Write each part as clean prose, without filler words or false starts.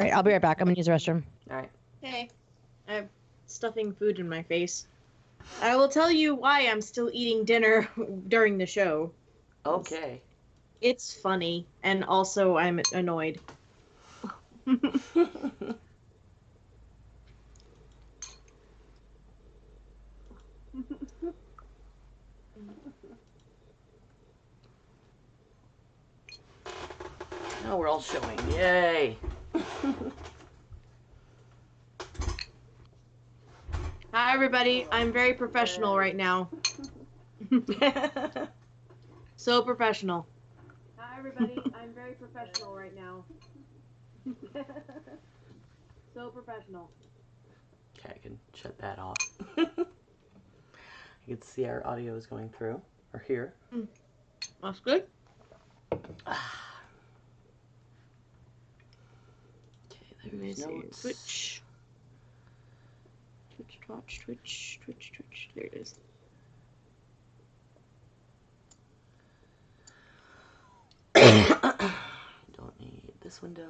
right, I'll be right back. I'm gonna use the restroom. All right. Hey, I'm stuffing food in my face. I will tell you why I'm still eating dinner during the show. Okay. It's funny, and also I'm annoyed. Now we're all showing. Yay. Hi, everybody. I'm very professional right now. So professional. Hi, everybody. I'm very professional right now. So professional. Okay, I can shut that off. You can see our audio is going through, or here. That's good. Okay, there's notes. Twitch. Twitch. There it is. Don't need this window.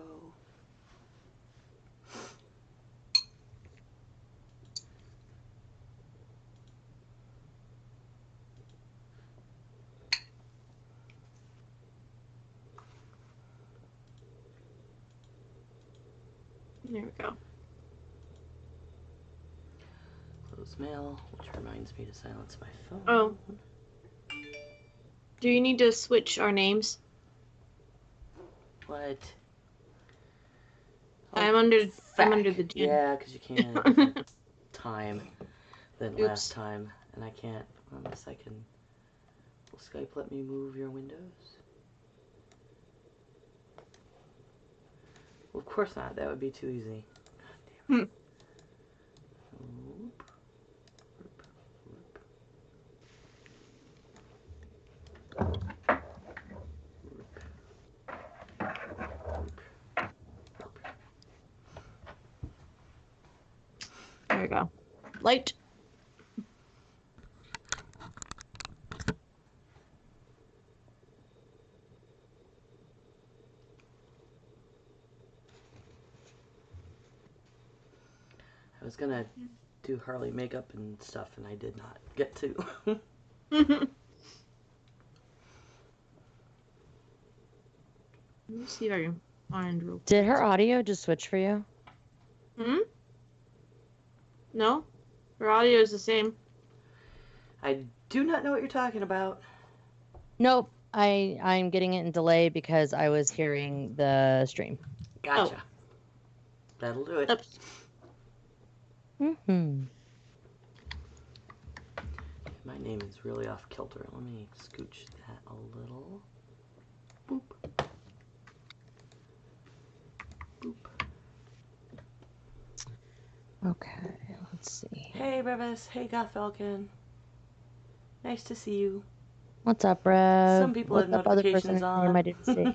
There we go. Close mail, which reminds me to silence my phone. Oh. Do you need to switch our names? What? I'm under the gen. Yeah, because you can't time than Oops. last time, and I can't unless I can. Will Skype let me move your windows? Well, of course not. That would be too easy. God damn it. Whoop. Whoop. Whoop. There we go. Light. I was gonna do Harley makeup and stuff, and I did not get to. Let me see if I can find real quick. Did her audio just switch for you? No? Her audio is the same. I do not know what you're talking about. Nope. I'm getting it in delay because I was hearing the stream. Gotcha. Oh. That'll do it. Oops. Mm-hmm. My name is really off kilter. Let me scooch that a little. Boop. Boop. Okay, let's see. Hey, Brevis. Hey, Goth Falcon. Nice to see you. What's up, Rev? Some people What's have up, other person notifications in on. name I didn't see?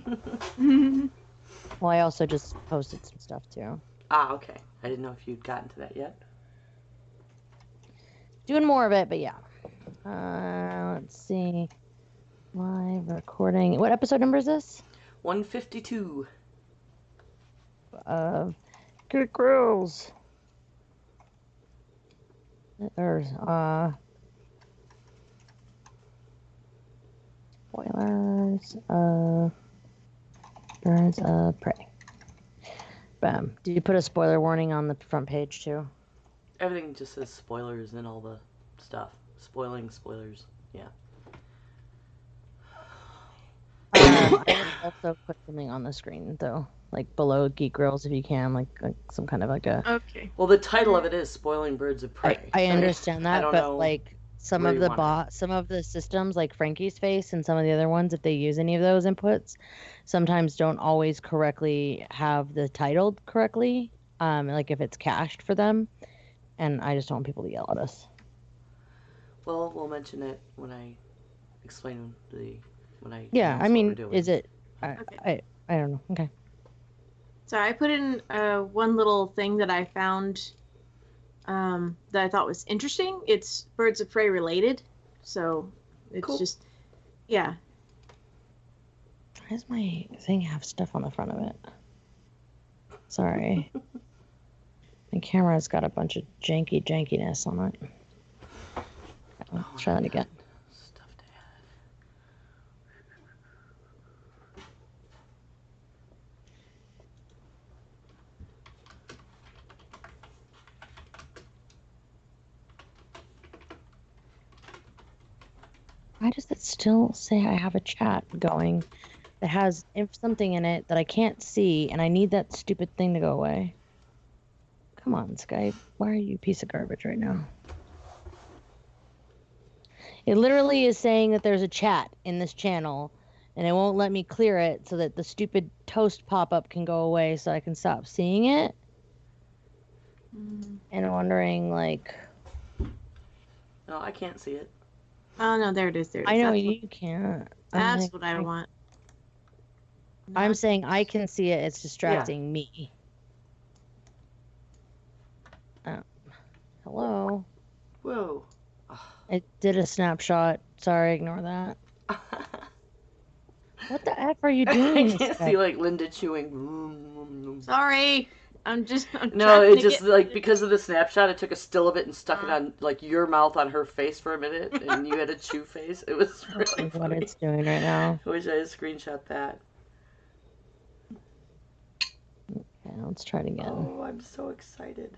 Well, I also just posted some stuff too. Ah, okay. I didn't know if you'd gotten to that yet. Doing more of it, but yeah. Let's see. Live recording. What episode number is this? 152. Good Girls. Or, spoilers of Birds of Prey. Bam. Did you put a spoiler warning on the front page too? Everything just says spoilers and all the stuff. Spoilers. Yeah. I would also put something on the screen though, like below Geek Girls if you can, like some kind of like a. Okay. Well, the title of it is Spoiling Birds of Prey. I understand that, I don't but know like some where of you the want it. some of the systems, like Frankie's Face and some of the other ones, if they use any of those inputs, sometimes don't always correctly have the title correctly. Like if it's cached for them, and I just don't want people to yell at us. Well, we'll mention it when I explain when I Yeah, announce I what mean, we're doing. is it? Okay. I don't know. Okay. So I put in one little thing that I found that I thought was interesting. It's Birds of Prey related, so it's Cool. just, yeah. Why does my thing have stuff on the front of it? Sorry. My camera's got a bunch of jankiness on it. Let's try that again. Stuff to add. Why does it still say I have a chat going that has something in it that I can't see, and I need that stupid thing to go away? Come on, Skype. Why are you a piece of garbage right now? It literally is saying that there's a chat in this channel, and it won't let me clear it so that the stupid toast pop-up can go away so I can stop seeing it. And I'm wondering, like... No, I can't see it. Oh, no, there it is. There it is. I know That's you can't. That's what I want. I'm saying I can see it. It's distracting me. Oh. Hello? Whoa. It did a snapshot. Sorry, ignore that. What the F are you doing? I can't see, like, Linda chewing. Sorry. I'm No, it trying to just, get... like, because of the snapshot, it took a still of it and stuck it on, like, your mouth on her face for a minute, and you had a chew face. It was really what funny. it's doing right now. I wish I had screenshot that. Okay, let's try it again. Oh, I'm so excited.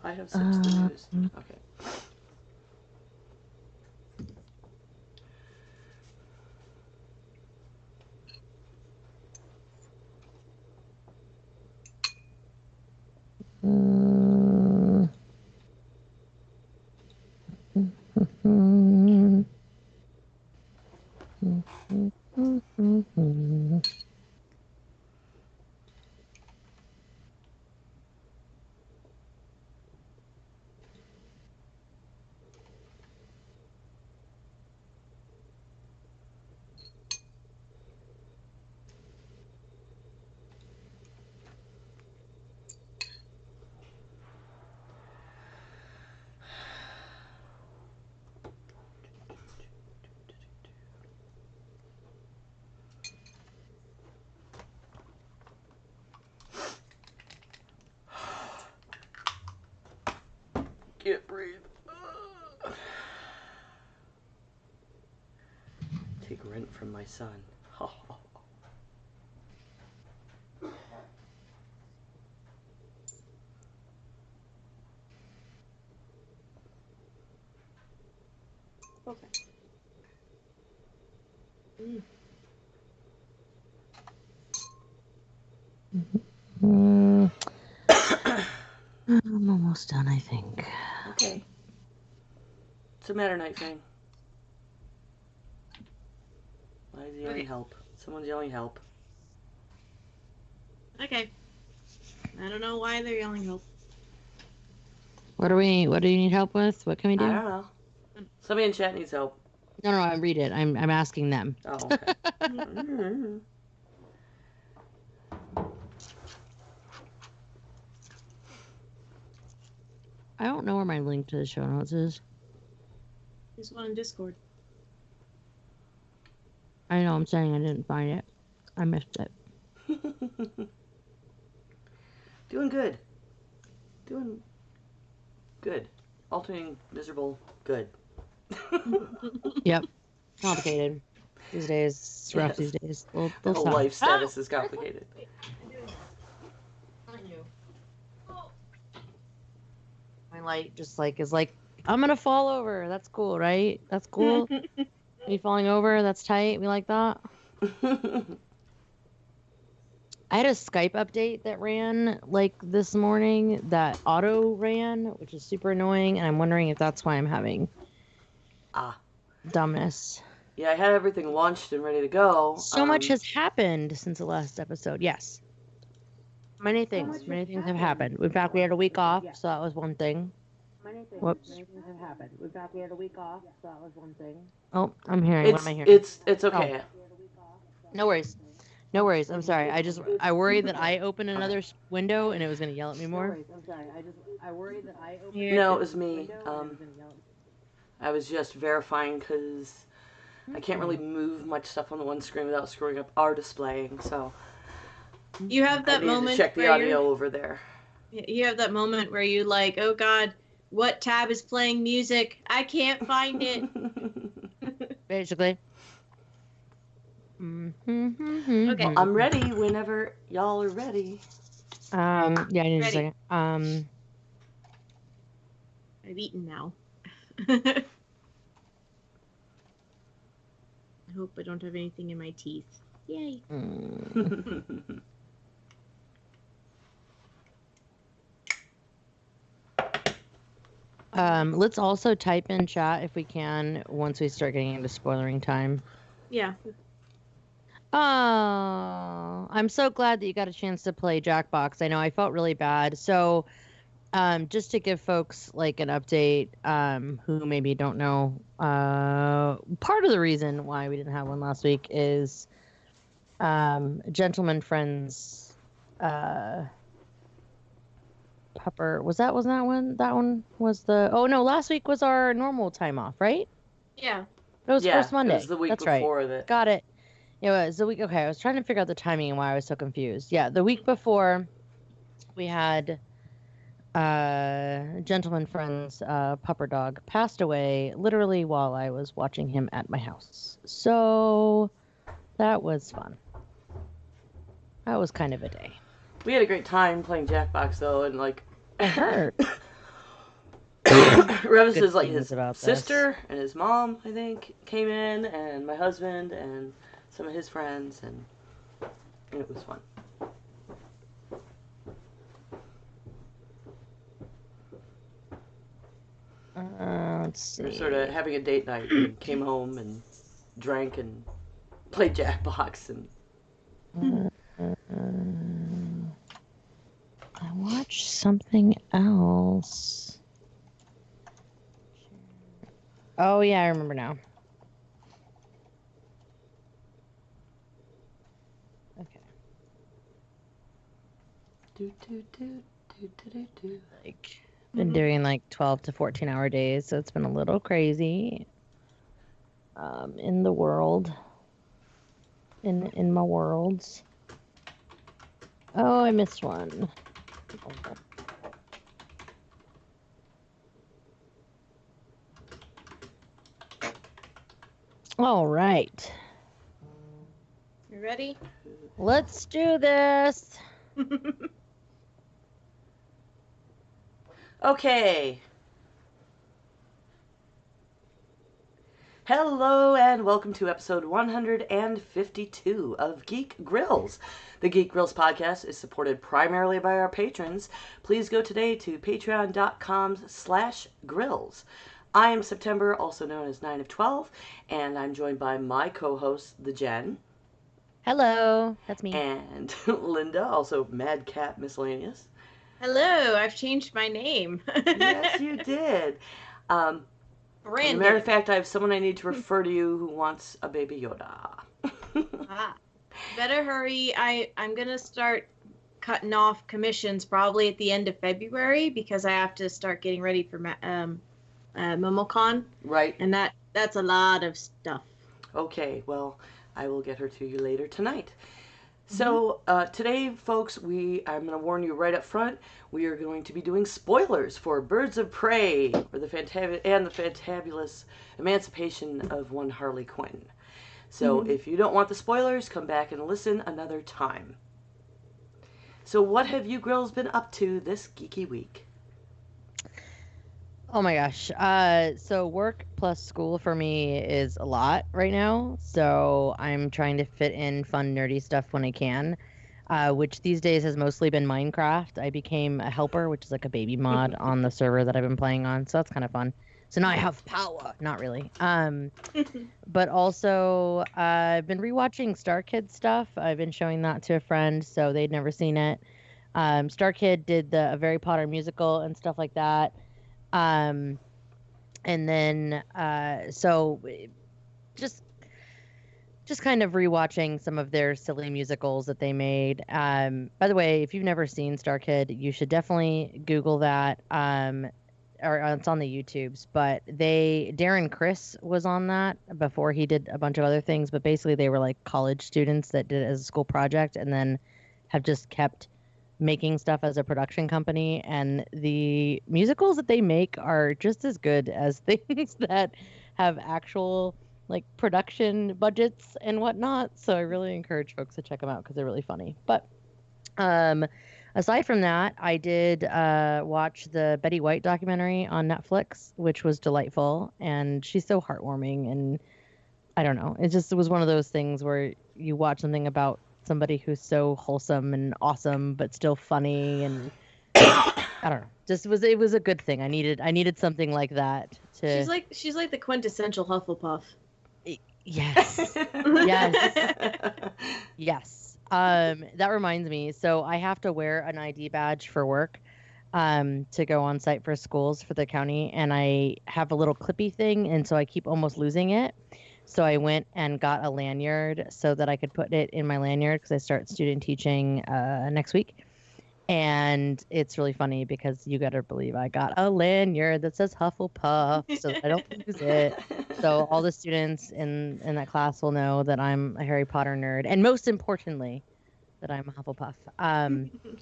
I have 6 to use. Okay. Can't breathe. Take rent from my son. Okay. I'm almost done, I think. Okay. What's the matter, Night Fang? Why is he yelling help? Someone's yelling help. Okay. I don't know why they're yelling help. What do you need help with? What can we do? I don't know. Somebody in chat needs help. No, I read it. I'm asking them. Oh, okay. I don't know where my link to the show notes is. There's one in Discord. I know, I'm saying I didn't find it. I missed it. Doing good. Doing good. Alternating miserable good. Yep. Complicated. These days. It's rough these days. They'll stop. Life status is complicated. My light just like is like, I'm gonna fall over. That's cool, right? That's cool. Me falling over, that's tight. We like that. I had a Skype update that ran like this morning that auto ran, which is super annoying, and I'm wondering if that's why I'm having dumbness. Yeah, I had everything launched and ready to go. So much has happened since the last episode. Yes. Many things have happened. In fact, we had a week off, so that was one thing. Whoops. Many things have happened. In fact, we had a week off, so that was one thing. Oh, I'm hearing. What am I hearing? It's okay. Oh. No worries. No worries. I'm sorry. I worried that I opened another window and it was going to yell at me more. No worries. I'm sorry. I worried that I opened. No, it was me. I was just verifying because I can't really move much stuff on the one screen without screwing up our displaying. So You have I that need to moment check the where audio over there. you have that moment where you like, oh God, what tab is playing music? I can't find it. Basically. Okay. I'm ready whenever y'all are ready. Yeah, I need a Ready. second. I've eaten now. I hope I don't have anything in my teeth. Yay. Let's also type in chat if we can once we start getting into spoilering time. Yeah. Oh, I'm so glad that you got a chance to play Jackbox. I know I felt really bad. So, just to give folks like an update, who maybe don't know, part of the reason why we didn't have one last week is, Gentleman Friends, Pupper. Was that one? That one was the. Oh no, last week was our normal time off, right? Yeah. It was first Monday. It was the week That's before right. that. Got it. It was the week. Okay, I was trying to figure out the timing and why I was so confused. Yeah, the week before, we had Gentleman Friend's pupper dog passed away literally while I was watching him at my house. So that was fun. That was kind of a day. We had a great time playing Jackbox though, and like I heard. Revis's like his sister and his mom, I think, came in, and my husband and some of his friends, and it was fun. Let's see. We were sort of having a date night. We came home and drank and played Jackbox and. I watched something else. Oh yeah, I remember now. Okay. Like been doing like 12 to 14 hour days, so it's been a little crazy. In the world. In my worlds. Oh, I missed one. All right. You ready? Let's do this. Okay. Hello and welcome to episode 152 of Geek Grills. The Geek Grills podcast is supported primarily by our patrons. Please go today to patreon.com/grills. I am September, also known as 9 of 12, and I'm joined by my co-host, the Jen. Hello, that's me. And Linda, also Madcap Miscellaneous. Hello, I've changed my name. Yes, you did. As a Brandon. matter of fact, I have someone I need to refer to you who wants a Baby Yoda. Better hurry. I'm going to start cutting off commissions probably at the end of February because I have to start getting ready for MomoCon. Right. And that's a lot of stuff. Okay, well, I will get her to you later tonight. So today, folks, I'm going to warn you right up front, we are going to be doing spoilers for Birds of Prey or the Fantabulous Emancipation of One Harley Quinn. So if you don't want the spoilers, come back and listen another time. So what have you girls been up to this geeky week? Oh my gosh. So work plus school for me is a lot right now. So I'm trying to fit in fun, nerdy stuff when I can, which these days has mostly been Minecraft. I became a helper, which is like a baby mod on the server that I've been playing on. So that's kind of fun. So now I have power. Not really. But also I've been rewatching Star Kid stuff. I've been showing that to a friend, so they'd never seen it. Star Kid did the Harry Potter musical and stuff like that. And then so just kind of rewatching some of their silly musicals that they made. By the way, if you've never seen Star Kid, you should definitely Google that. Or it's on the YouTubes, but Darren Criss was on that before he did a bunch of other things, but basically they were like college students that did it as a school project, and then have just kept making stuff as a production company, and the musicals that they make are just as good as things that have actual like production budgets and whatnot. So I really encourage folks to check them out because they're really funny. But aside from that, I did watch the Betty White documentary on Netflix, which was delightful, and she's so heartwarming. And I don't know, it was one of those things where you watch something about somebody who's so wholesome and awesome, but still funny, and I don't know, it was a good thing. I needed something like that to. She's like the quintessential Hufflepuff. Yes. Yes. Yes. That reminds me. So I have to wear an ID badge for work, to go on site for schools for the county, and I have a little clippy thing, and so I keep almost losing it. So I went and got a lanyard so that I could put it in my lanyard because I start student teaching next week. And it's really funny because you got to believe I got a lanyard that says Hufflepuff so that I don't lose it. So all the students in that class will know that I'm a Harry Potter nerd. And most importantly, that I'm a Hufflepuff.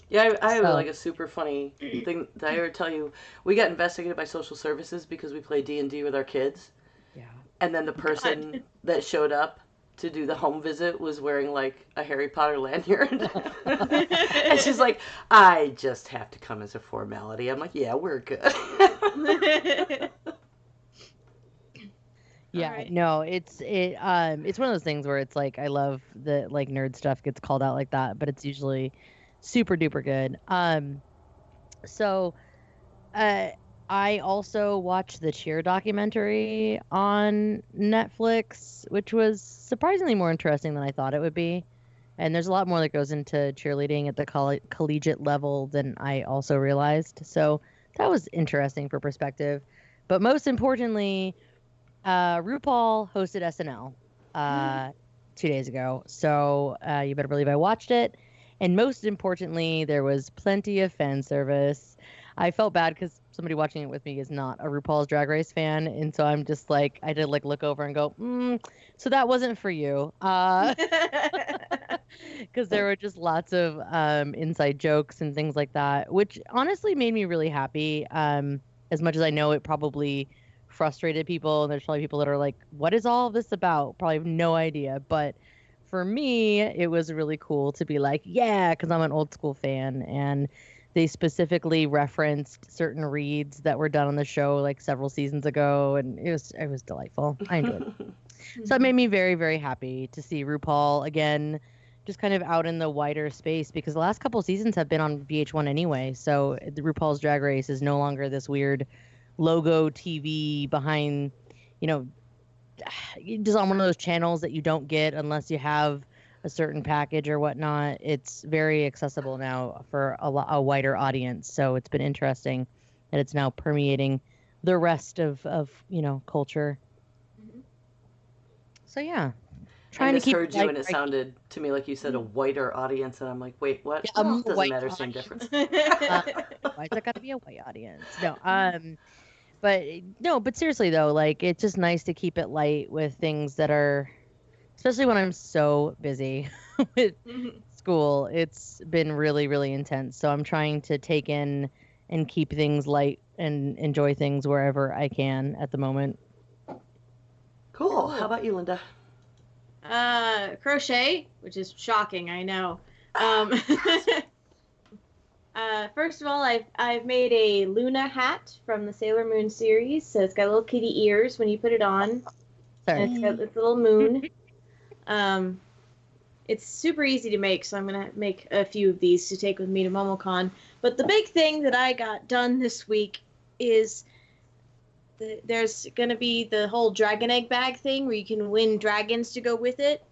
Yeah, I have like a super funny thing. Did I ever tell you? We got investigated by social services because we play D&D with our kids. Yeah. And then the person that showed up to do the home visit was wearing like a Harry Potter lanyard. And she's like, I just have to come as a formality. I'm like, yeah, we're good. Yeah, Alright. no, it's one of those things where it's like I love the like nerd stuff gets called out like that, but it's usually super duper good. So I also watched the Cheer documentary on Netflix, which was surprisingly more interesting than I thought it would be. And there's a lot more that goes into cheerleading at the collegiate level than I also realized. So that was interesting for perspective. But most importantly, RuPaul hosted SNL 2 days ago. So you better believe I watched it. And most importantly, there was plenty of fan service. I felt bad because somebody watching it with me is not a RuPaul's Drag Race fan, and so I'm just like, I did like look over and go, so that wasn't for you, because there were just lots of inside jokes and things like that, which honestly made me really happy. As much as I know it probably frustrated people, and there's probably people that are like, what is all of this about? Probably have no idea, but for me, it was really cool to be like, yeah, because I'm an old school fan, and they specifically referenced certain reads that were done on the show like several seasons ago, and it was delightful. I enjoyed it. So it made me very, very happy to see RuPaul again, just kind of out in the wider space, because the last couple of seasons have been on VH1 anyway. So the RuPaul's Drag Race is no longer this weird logo TV behind, just on one of those channels that you don't get unless you have a certain package or whatnot. It's very accessible now for a wider audience. So it's been interesting that it's now permeating the rest of culture. Mhm. So yeah, I misheard you, and it sounded to me like you said a wider audience, and I'm like, wait, what? Yeah, doesn't matter, same difference. Why's there got to be a white audience? No, but seriously though, like it's just nice to keep it light with things that are, especially when I'm so busy with school. It's been really, really intense. So I'm trying to take in and keep things light and enjoy things wherever I can at the moment. Cool. How about you, Linda? Crochet, which is shocking, I know. First of all, I've made a Luna hat from the Sailor Moon series. So it's got little kitty ears when you put it on. Sorry. And it's got this little moon. It's super easy to make, so I'm going to make a few of these to take with me to MomoCon. But the big thing that I got done this week is there's going to be the whole dragon egg bag thing where you can win dragons to go with it.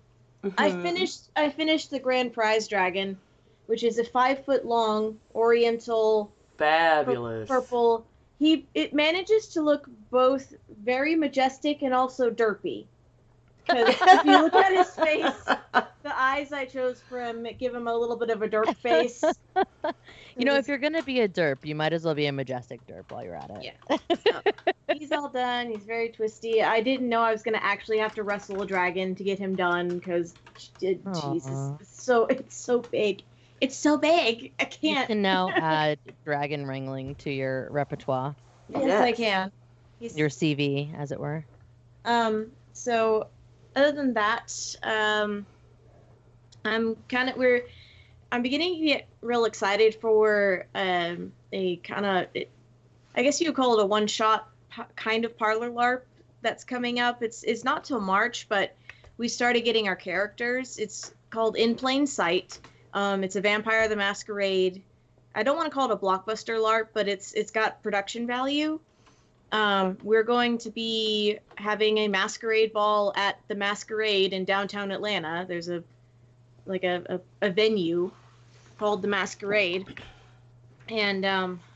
Mm-hmm. I finished the grand prize dragon, which is a 5-foot-long oriental Fabulous. purple. It manages to look both very majestic and also derpy. Because if you look at his face, the eyes I chose for him give him a little bit of a derp face. If you're gonna be a derp, you might as well be a majestic derp while you're at it. Yeah. So, he's all done. He's very twisty. I didn't know I was gonna actually have to wrestle a dragon to get him done because Jesus, it's so big. it's so big. I You can't. can now add dragon wrangling to your repertoire, Yes, I can. your CV, as it were. So other than that, I'm beginning to get real excited for a kind of, I guess you would call it a one-shot kind of parlor LARP that's coming up. It's not till March, but we started getting our characters. It's called In Plain Sight. It's a Vampire the Masquerade. I don't want to call it a blockbuster LARP, but it's got production value. We're going to be having a masquerade ball at the Masquerade in downtown Atlanta. There's a venue called the Masquerade, and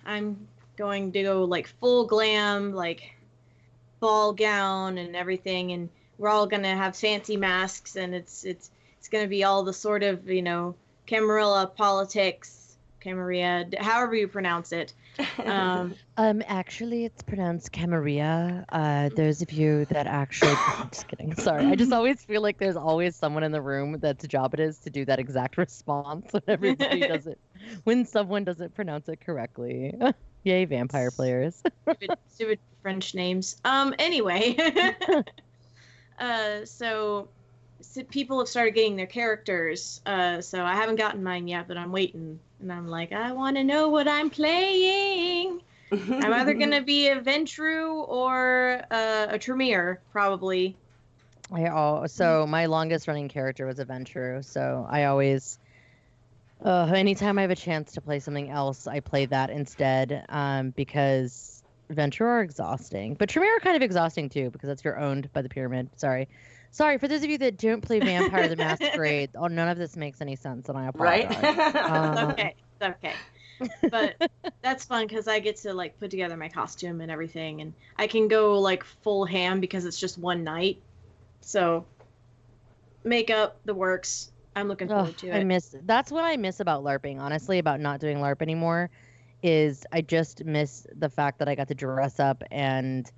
I'm going to go like full glam, like ball gown and everything, and we're all gonna have fancy masks, and it's gonna be all the sort of Camarilla politics, Camarilla, however you pronounce it. Actually, it's pronounced Camarilla. Those of you that actually, I'm just kidding. Sorry, I just always feel like there's always someone in the room that's job it is to do that exact response when everybody does it, when someone doesn't pronounce it correctly. Yay, vampire players. Stupid French names. Anyway, so people have started getting their characters. So I haven't gotten mine yet, but I'm waiting. And I'm like, I want to know what I'm playing. I'm either going to be a Ventrue or a Tremere, probably. So my longest running character was a Ventrue. So I always, anytime I have a chance to play something else, I play that instead, because Ventrue are exhausting. But Tremere are kind of exhausting too, because that's you're owned by the pyramid. Sorry, for those of you that don't play Vampire the Masquerade, none of this makes any sense, and I apologize. Right? Okay. But that's fun because I get to like put together my costume and everything, and I can go like full ham because it's just one night. So makeup, the works. I'm looking forward to it. That's what I miss about LARPing, honestly, about not doing LARP anymore, is I just miss the fact that I got to dress up and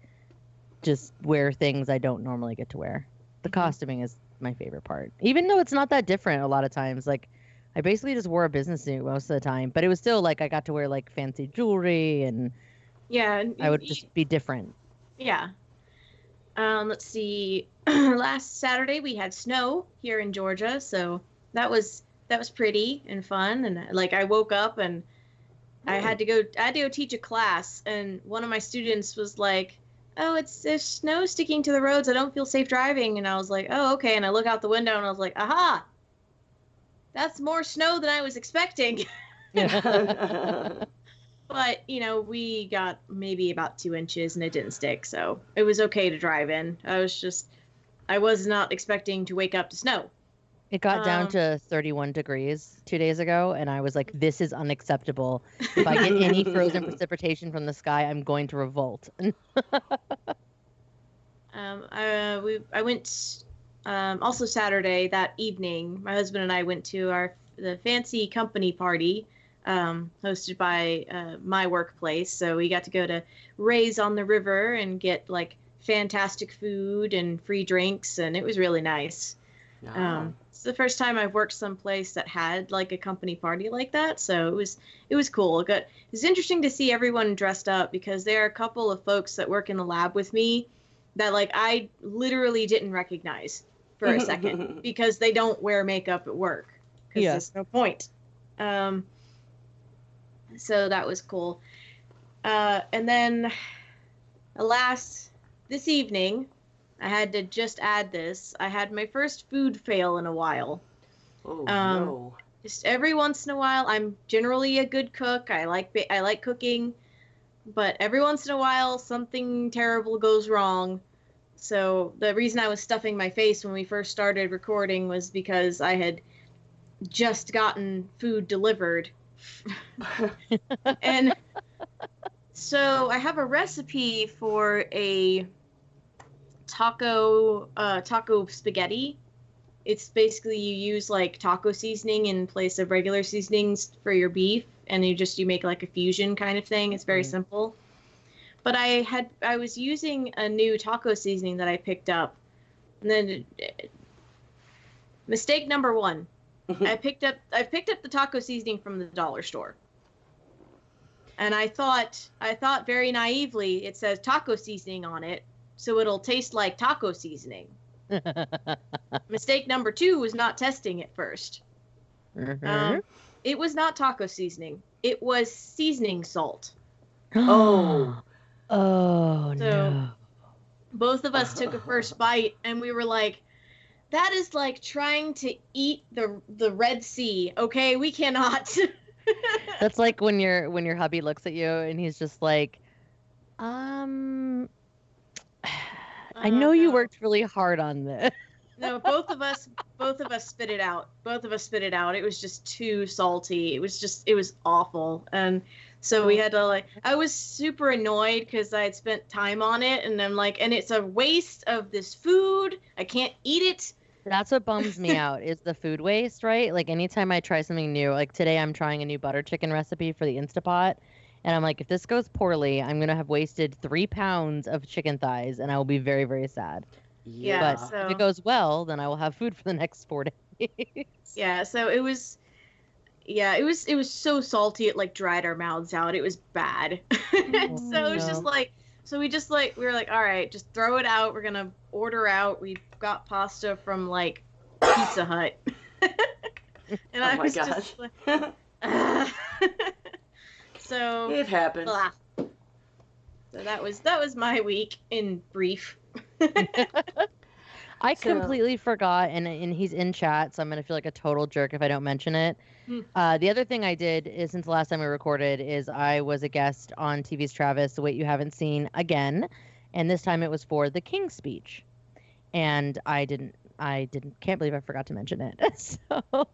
just wear things I don't normally get to wear. The costuming is my favorite part, even though it's not that different a lot of times. Like, I basically just wore a business suit most of the time, but it was still like I got to wear like fancy jewelry, and I would just be different. Yeah. Let's see. Last Saturday we had snow here in Georgia, so that was pretty and fun. And like I woke up and I had to go teach a class, and one of my students was like, "Oh, there's snow sticking to the roads. I don't feel safe driving." And I was like, "Oh, okay." And I look out the window and I was like, "Aha! That's more snow than I was expecting." But, we got maybe about 2 inches and it didn't stick, so it was okay to drive in. I was not expecting to wake up to snow. It got down to 31 degrees 2 days ago, and I was like, this is unacceptable. If I get any frozen precipitation from the sky, I'm going to revolt. I went also Saturday, that evening, my husband and I went to the fancy company party hosted by my workplace. So we got to go to Ray's on the River and get like fantastic food and free drinks, and it was really nice. It's the first time I've worked someplace that had like a company party like that, so it was cool. It was interesting to see everyone dressed up, because there are a couple of folks that work in the lab with me that like I literally didn't recognize for a second because they don't wear makeup at work, because there's no point. So that was cool. And then, alas, this evening, I had to just add this. I had my first food fail in a while. Oh, no. Just every once in a while. I'm generally a good cook. I like cooking, but every once in a while something terrible goes wrong. So the reason I was stuffing my face when we first started recording was because I had just gotten food delivered. And so I have a recipe for a taco spaghetti. It's basically you use like taco seasoning in place of regular seasonings for your beef, and you make like a fusion kind of thing. It's very simple. But I was using a new taco seasoning that I picked up, and then mistake number 1. I picked up the taco seasoning from the dollar store. And I thought very naively it says taco seasoning on it, so it'll taste like taco seasoning. Mistake number 2 was not testing it first. It was not taco seasoning. It was seasoning salt. Oh. Oh, So, no. Both of us took a first bite, and we were like, that is like trying to eat the Red Sea. Okay, we cannot. That's like when your hubby looks at you and he's just like, I know you no. worked really hard on this. No, both of us spit it out. It was just too salty. It was awful. And so we had to I was super annoyed because I had spent time on it, and I'm like, and it's a waste of this food. I can't eat it. That's what bums me out is the food waste, right? Like anytime I try something new, like today I'm trying a new butter chicken recipe for the Instapot. And I'm like, if this goes poorly, I'm going to have wasted 3 pounds of chicken thighs and I will be very, very sad. Yeah. But if it goes well, then I will have food for the next 4 days. Yeah. So it was so salty. It like dried our mouths out. It was bad. So it was just like, so we were like, all right, just throw it out. We're going to order out. We got pasta from like Pizza Hut. And I was just like, so it happened. Blah. So that was my week in brief. I completely forgot, and he's in chat, so I'm going to feel like a total jerk if I don't mention it. The other thing I did is, since the last time we recorded, is I was a guest on TV's Travis, The Wait You Haven't Seen again, and this time it was for the King's Speech. And can't believe I forgot to mention it. So,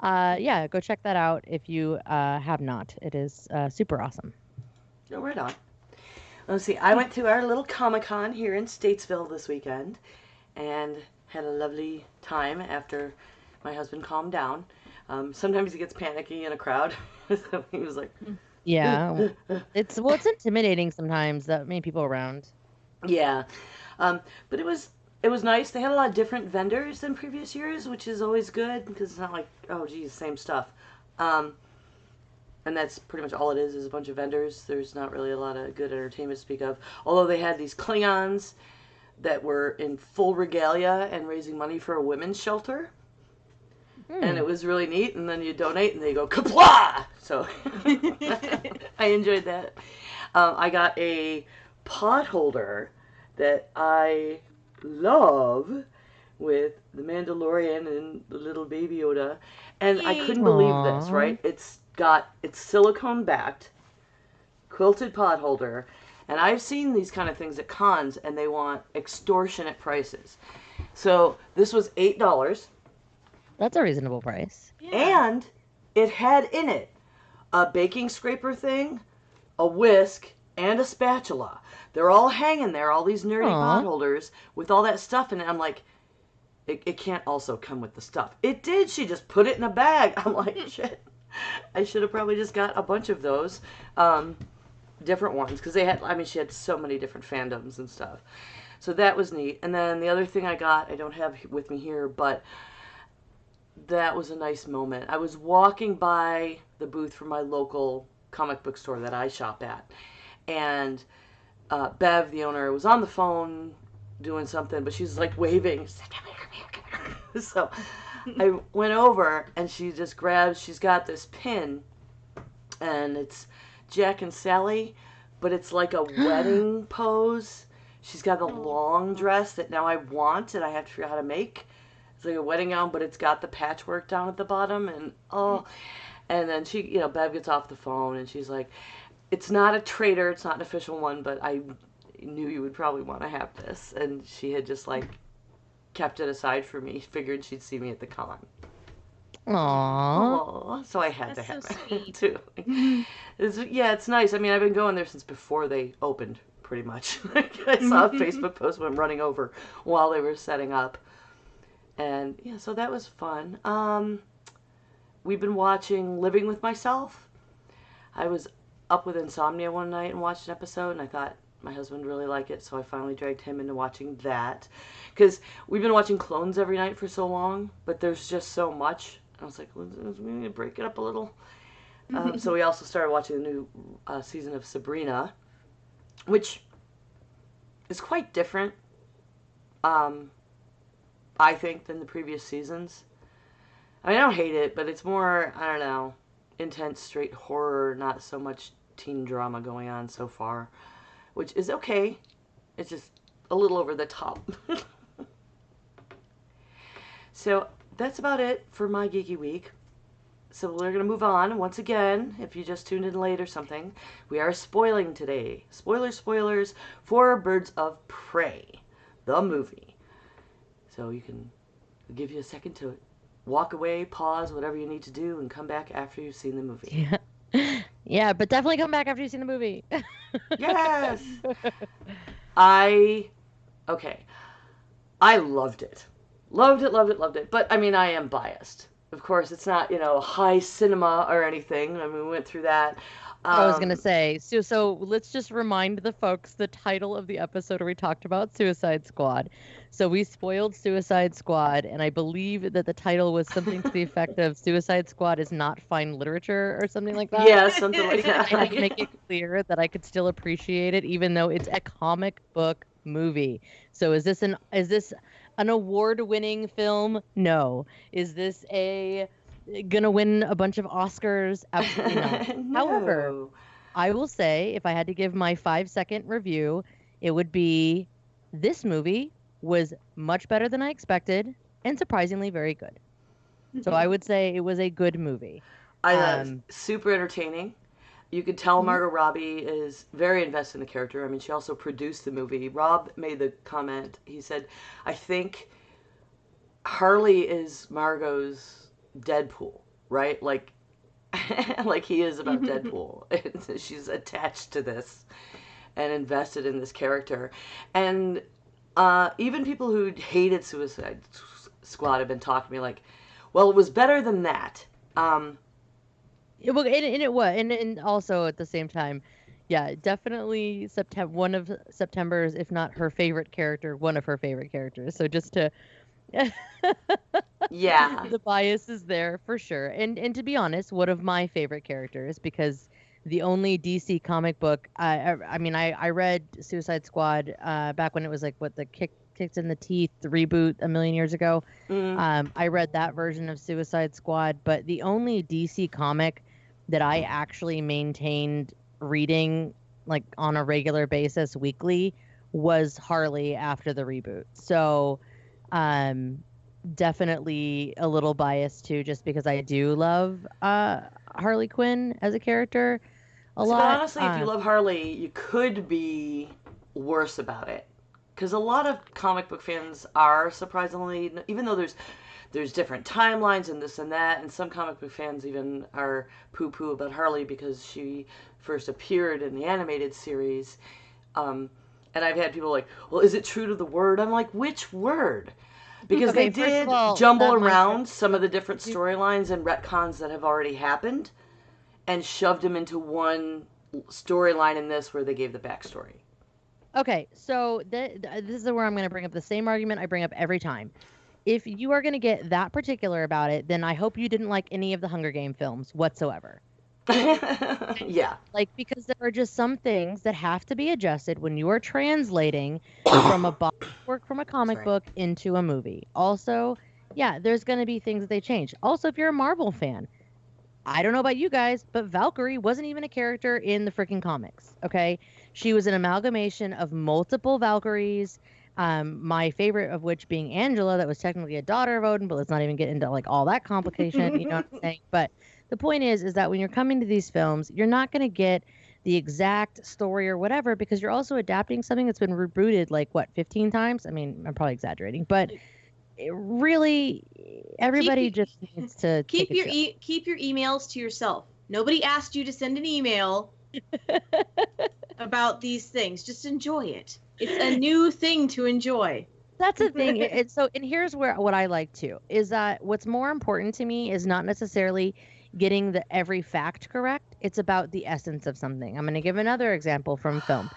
yeah, go check that out if you have not. It is super awesome. Oh, right on. Let's see. I went to our little Comic-Con here in Statesville this weekend and had a lovely time after my husband calmed down. Sometimes he gets panicky in a crowd. So he was like... Yeah. It's intimidating sometimes, that many people around. Yeah. But it was nice. They had a lot of different vendors than previous years, which is always good because it's not like, oh, geez, same stuff. And that's pretty much all it is a bunch of vendors. There's not really a lot of good entertainment to speak of. Although they had these Klingons that were in full regalia and raising money for a women's shelter. And it was really neat. And then you donate and they go, kapla! So I enjoyed that. I got a pot holder that I love with the Mandalorian and the little baby Yoda. And I couldn't believe this, right? It's silicone backed, quilted pot holder, and I've seen these kind of things at cons and they want extortionate prices. So this was $8. That's a reasonable price. Yeah. And it had in it a baking scraper thing, a whisk, and a spatula. They're all hanging there, all these nerdy pot holders with all that stuff in it. I'm like, it can't also come with the stuff. It did. She just put it in a bag. I'm like, shit. I should have probably just got a bunch of those, different ones, because she had so many different fandoms and stuff. So that was neat. And then the other thing I got, I don't have with me here, but that was a nice moment. I was walking by the booth for my local comic book store that I shop at, and Bev, the owner, was on the phone doing something, but she's like waving. She's like, come here. So I went over and she's got this pin and it's Jack and Sally, but it's like a wedding pose. She's got a long dress that now I want and I have to figure out how to make. It's like a wedding gown, but it's got the patchwork down at the bottom and and then she, Bev gets off the phone and she's like, it's not a trader, it's not an official one, but I knew you would probably want to have this. And she had just kept it aside for me, figured she'd see me at the con. Aww. So I had That's to have so it sweet. too. It's nice. I mean, I've been going there since before they opened, pretty much. I saw a Facebook post when I'm running over while they were setting up. And yeah, so that was fun. We've been watching Living with Myself. I was up with insomnia one night and watched an episode, and I thought my husband would really like it, so I finally dragged him into watching that. Because we've been watching Clones every night for so long, but there's just so much I was like, well, we need to break it up a little. So we also started watching the new season of Sabrina, which is quite different, I think, than the previous seasons. I mean, I don't hate it, but it's more, I don't know, intense, straight horror, not so much teen drama going on so far, which is okay. It's just a little over the top. So that's about it for my Geeky Week. So we're going to move on. Once again, if you just tuned in late or something, we are spoiling today. Spoilers for Birds of Prey, the movie. So you can give you a second to walk away, pause, whatever you need to do, and come back after you've seen the movie. Yeah, but definitely come back after you've seen the movie. Yes! Okay. I loved it. Loved it. But, I mean, I am biased. Of course, it's not, high cinema or anything. I mean, we went through that. I was going to say, so let's just remind the folks the title of the episode where we talked about Suicide Squad. So we spoiled Suicide Squad, and I believe that the title was something to the effect of Suicide Squad is not fine literature or something like that. Yeah, something like that. I had to make it clear that I could still appreciate it, even though it's a comic book movie. So is this an award-winning film? No. Is this gonna win a bunch of Oscars? Absolutely not. No. However, I will say, if I had to give my 5-second review, it would be this movie was much better than I expected and surprisingly very good. So I would say it was a good movie. Super entertaining. You could tell Margot Robbie is very invested in the character. I mean, she also produced the movie. Rob made the comment. He said, I think Harley is Margot's Deadpool, right? Like he is about Deadpool. She's attached to this and invested in this character. And even people who hated Suicide Squad have been talking to me like, well, it was better than that. It was, and also at the same time, yeah, definitely one of September's, if not her favorite character, one of her favorite characters. So just to, yeah, the bias is there for sure. And to be honest, one of my favorite characters, because the only DC comic book, I read Suicide Squad back when it was like the Kicked in the Teeth reboot a million years ago. I read that version of Suicide Squad, but the only DC comic that I actually maintained reading like on a regular basis weekly was Harley after the reboot. So definitely a little biased too, just because I do love Harley Quinn as a character a lot. But honestly, if you love Harley, you could be worse about it. Because a lot of comic book fans are surprisingly, even though there's different timelines and this and that, and some comic book fans even are poo-poo about Harley because she first appeared in the animated series. And I've had people like, well, is it true to the word? I'm like, which word? Because they did jumble around some of the different storylines and retcons that have already happened and shoved them into one storyline in this where they gave the backstory. Okay, so this is where I'm going to bring up the same argument I bring up every time. If you are going to get that particular about it, then I hope you didn't like any of the Hunger Game films whatsoever. Yeah. Like, because there are just some things that have to be adjusted when you are translating from a body work from a comic book into a movie. Also, yeah, there's going to be things that they change. Also, if you're a Marvel fan, I don't know about you guys, but Valkyrie wasn't even a character in the freaking comics, okay? She was an amalgamation of multiple Valkyries, my favorite of which being Angela, that was technically a daughter of Odin, but let's not even get into like all that complication, you know what I'm saying? But the point is that when you're coming to these films, you're not going to get the exact story or whatever, because you're also adapting something that's been rebooted like, 15 times? I mean, I'm probably exaggerating, but really, everybody just needs to keep your emails to yourself. Nobody asked you to send an email about these things. Just enjoy it. It's a new thing to enjoy. That's the thing. And here's what I like too is that what's more important to me is not necessarily getting every fact correct. It's about the essence of something. I'm going to give another example from film.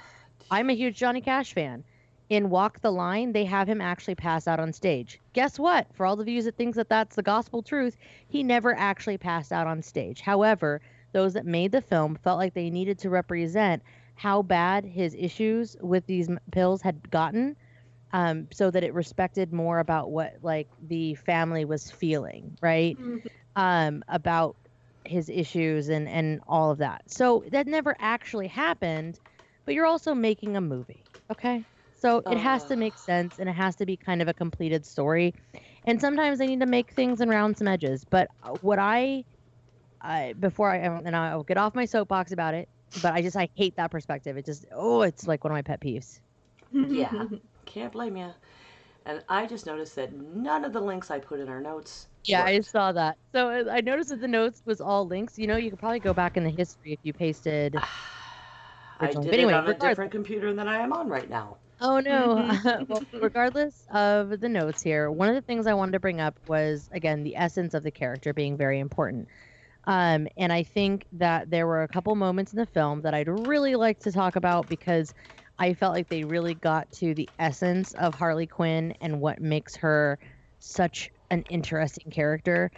I'm a huge Johnny Cash fan. in Walk the Line, they have him actually pass out on stage. Guess what? For all of you that thinks that that's the gospel truth, he never actually passed out on stage. However, those that made the film felt like they needed to represent how bad his issues with these pills had gotten, so that it respected more about what like the family was feeling, right? About his issues and all of that. So that never actually happened, but you're also making a movie, okay? So it has to make sense and it has to be kind of a completed story. And sometimes they need to make things and round some edges. But what before and I'll get off my soapbox about it, but I hate that perspective. It just, it's like one of my pet peeves. Yeah, can't blame you. And I just noticed that none of the links I put in our notes. Yeah, I worked. saw that. So I noticed that the notes was all links. You know, you could probably go back in the history if you pasted I originally. did But anyway, it on a regardless. different computer than I am on right now. Oh no. Well, regardless of the notes here, one of the things I wanted to bring up was again the essence of the character being very important. And I think that there were a couple moments in the film that I'd really like to talk about because I felt like they really got to the essence of Harley Quinn and what makes her such an interesting character.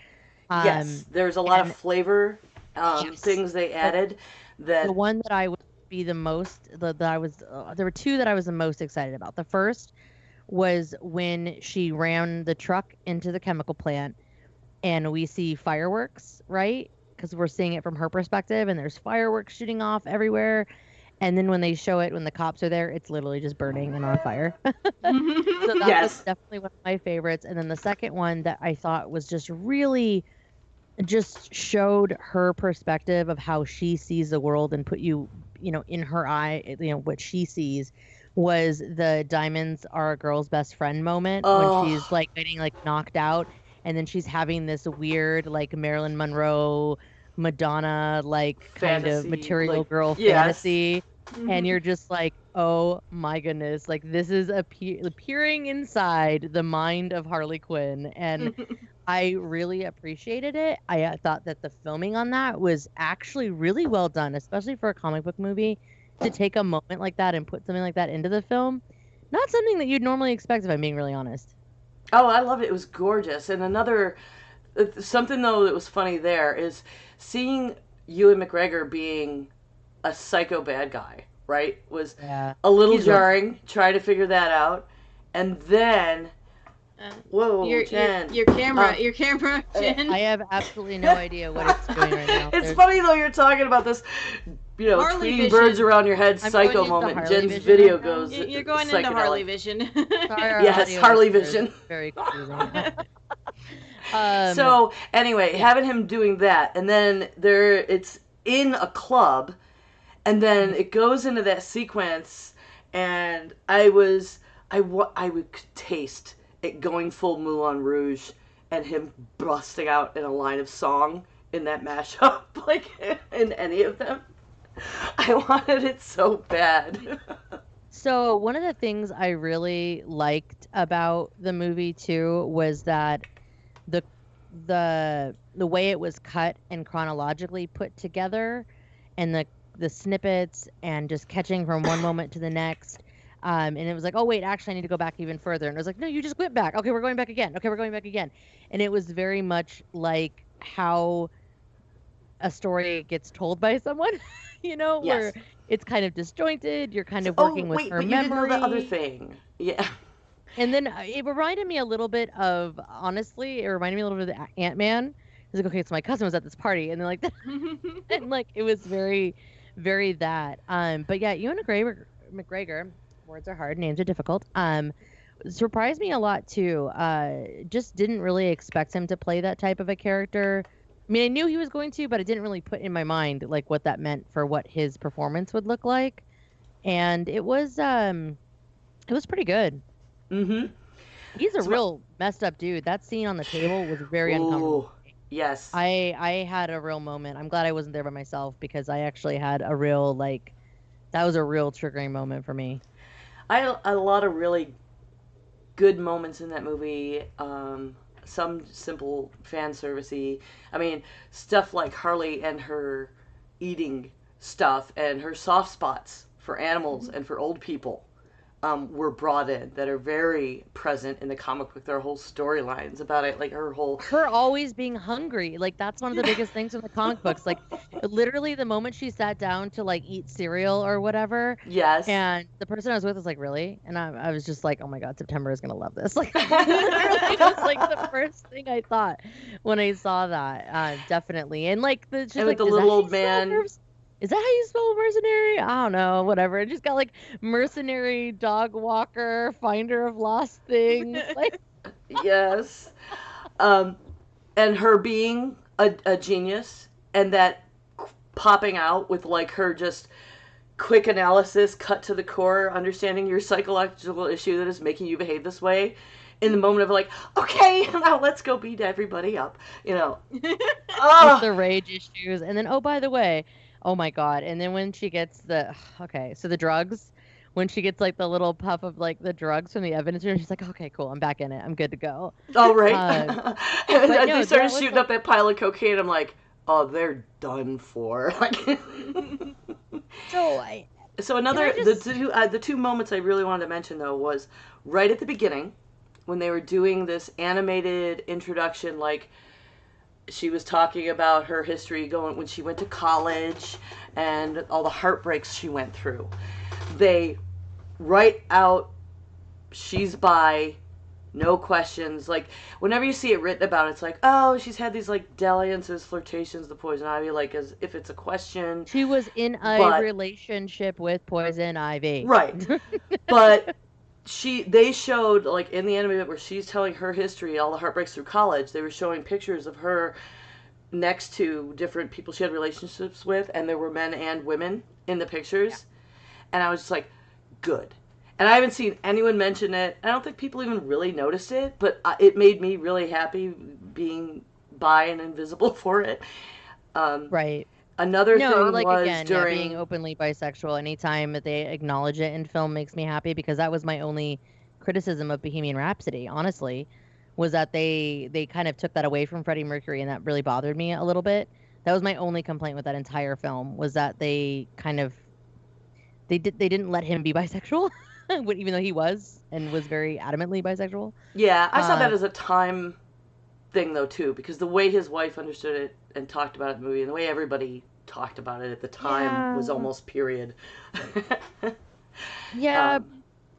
Yes, there's a lot of and flavor yes, things they the, added that. the one that I would be the most that I was there were two that I was the most excited about. The first was when she ran the truck into the chemical plant and we see fireworks, right? Because we're seeing it from her perspective, and there's fireworks shooting off everywhere. And then when they show it, when the cops are there, it's literally just burning and on fire. So that was Yes. definitely one of my favorites. And then the second one that I thought was just really just showed her perspective of how she sees the world and put you, in her eye, what she sees was the diamonds are a girl's best friend moment when she's Oh, like getting like knocked out and then she's having this weird like Marilyn Monroe, Madonna like kind of fantasy. material Like, girl yes. fantasy. And you're just like, oh my goodness, like this is peering inside the mind of Harley Quinn. And I really appreciated it. I thought that the filming on that was actually really well done, especially for a comic book movie, to take a moment like that and put something like that into the film. Not something that you'd normally expect, if I'm being really honest. Oh, I loved it. It was gorgeous. And another something though that was funny there is seeing Ewan McGregor being a psycho bad guy, right? Was Yeah. a little He's real. jarring. Try to figure that out, and then whoa, Jen. your camera, Jen. I have absolutely no idea what it's doing right now. It's funny though you're talking about this, Harley tweeting Vision. birds around your head I'm psycho going into moment. Harley Jen's Vision video right now. goes. You're going into psychedelic. Harley Vision. Sorry, our Yes, audio Harley listeners, Vision. it's very confusing. So anyway, yeah. having him doing that, and then it's in a club, and then it goes into that sequence, and I would taste it going full Moulin Rouge, and him busting out in a line of song in that mashup, like in any of them. I wanted it so bad. So one of the things I really liked about the movie too was that the the way it was cut and chronologically put together and the snippets and just catching from one moment to the next. And it was like, oh wait, actually I need to go back even further. And it was like, no, you just went back. Okay, we're going back again. Okay, we're going back again. And it was very much like how a story gets told by someone, where Yes. it's kind of disjointed. You're kind of Oh working with wait, her but you didn't know the other memory. thing. Yeah. And then it reminded me a little bit of, honestly, it reminded me a little bit of the Ant-Man. It's like, okay, so my cousin was at this party, and then like, and like it was very, very that. But yeah, Ewan McGregor, words are hard, names are difficult. Surprised me a lot too. Just didn't really expect him to play that type of a character. I mean, I knew he was going to, but I didn't really put in my mind like what that meant for what his performance would look like. And it was pretty good. Mm-hmm. He's a So, real messed up dude. That scene on the table was very uncomfortable. ooh, yes. I had a real moment. I'm glad I wasn't there by myself because I actually had a real like that was a real triggering moment for me. I had a lot of really good moments in that movie. Some simple fan servicey. I mean, stuff like Harley and her eating stuff and her soft spots for animals and for old people. were brought in that are very present in the comic book. There are whole storylines about it, like her always being hungry. Like that's one of the biggest things in the comic books. Like literally the moment she sat down to like eat cereal or whatever, yes, and the person I was with was like, really? And I was just like, oh my God, September is going to love this. Like literally was like the first thing I thought when I saw that. Definitely. And like she's and like, with the little old man. Is that how you spell mercenary? I don't know, whatever. It just got like mercenary, dog walker, finder of lost things. Like yes. And her being a genius, and that popping out with like her just quick analysis, cut to the core, understanding your psychological issue that is making you behave this way in the moment of like, okay, now let's go beat everybody up, you know. With the rage issues. And then, oh, by the way, oh my God. And then when she gets so the drugs, when she gets like the little puff of like the drugs from the evidence room, she's like, okay, cool, I'm back in it. I'm good to go. Oh, right. And they started shooting up that pile of cocaine. I'm like, oh, they're done for. Like, so another, the two moments I really wanted to mention though was right at the beginning when they were doing this animated introduction, like, she was talking about her history going when she went to college and all the heartbreaks she went through. They write out she's bi, no questions. Like whenever you see it written about, it's like, oh, she's had these like dalliances, flirtations with Poison Ivy, like as if it's a question. She was in a relationship with Poison Ivy, right? But they showed like in the anime where she's telling her history, all the heartbreaks through college. They were showing pictures of her next to different people she had relationships with, and there were men and women in the pictures, and I was just like, good. And I haven't seen anyone mention it. I don't think people even really noticed it, but it made me really happy being bi and invisible for it. Right. Another thing like, was again, during being openly bisexual. Anytime that they acknowledge it in film makes me happy, because that was my only criticism of Bohemian Rhapsody, honestly, was that they kind of took that away from Freddie Mercury, and that really bothered me a little bit. That was my only complaint with that entire film, was that they didn't let him be bisexual, even though he was and was very adamantly bisexual. Yeah, I saw that as a time thing though too, because the way his wife understood it and talked about it in the movie, and the way everybody talked about it at the time was almost period. Yeah.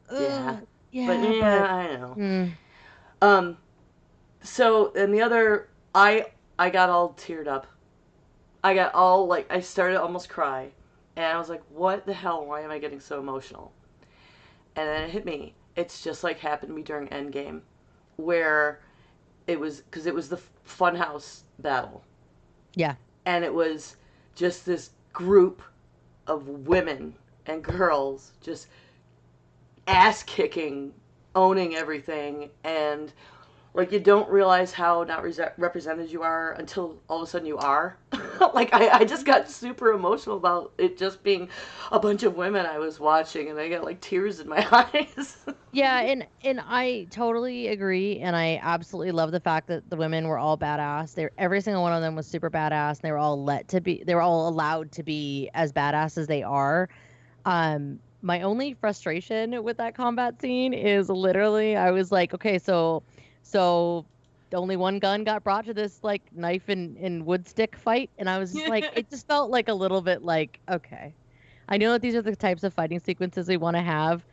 But I know. So, and the other, I got all teared up. I got all like, I started to almost cry, and I was like, what the hell? Why am I getting so emotional? And then it hit me. It's just like happened to me during Endgame, where it was the Funhouse battle. Yeah. And it was just this group of women and girls just ass kicking, owning everything, and like you don't realize how not represented you are until all of a sudden you are. Like I just got super emotional about it just being a bunch of women I was watching, and I got like tears in my eyes. Yeah, and I totally agree, and I absolutely love the fact that the women were all badass. Every single one of them was super badass, and they were all allowed to be as badass as they are. My only frustration with that combat scene is literally I was like, okay, so only one gun got brought to this like knife and wood stick fight, and I was just like, it just felt like a little bit like, okay, I know that these are the types of fighting sequences we want to have,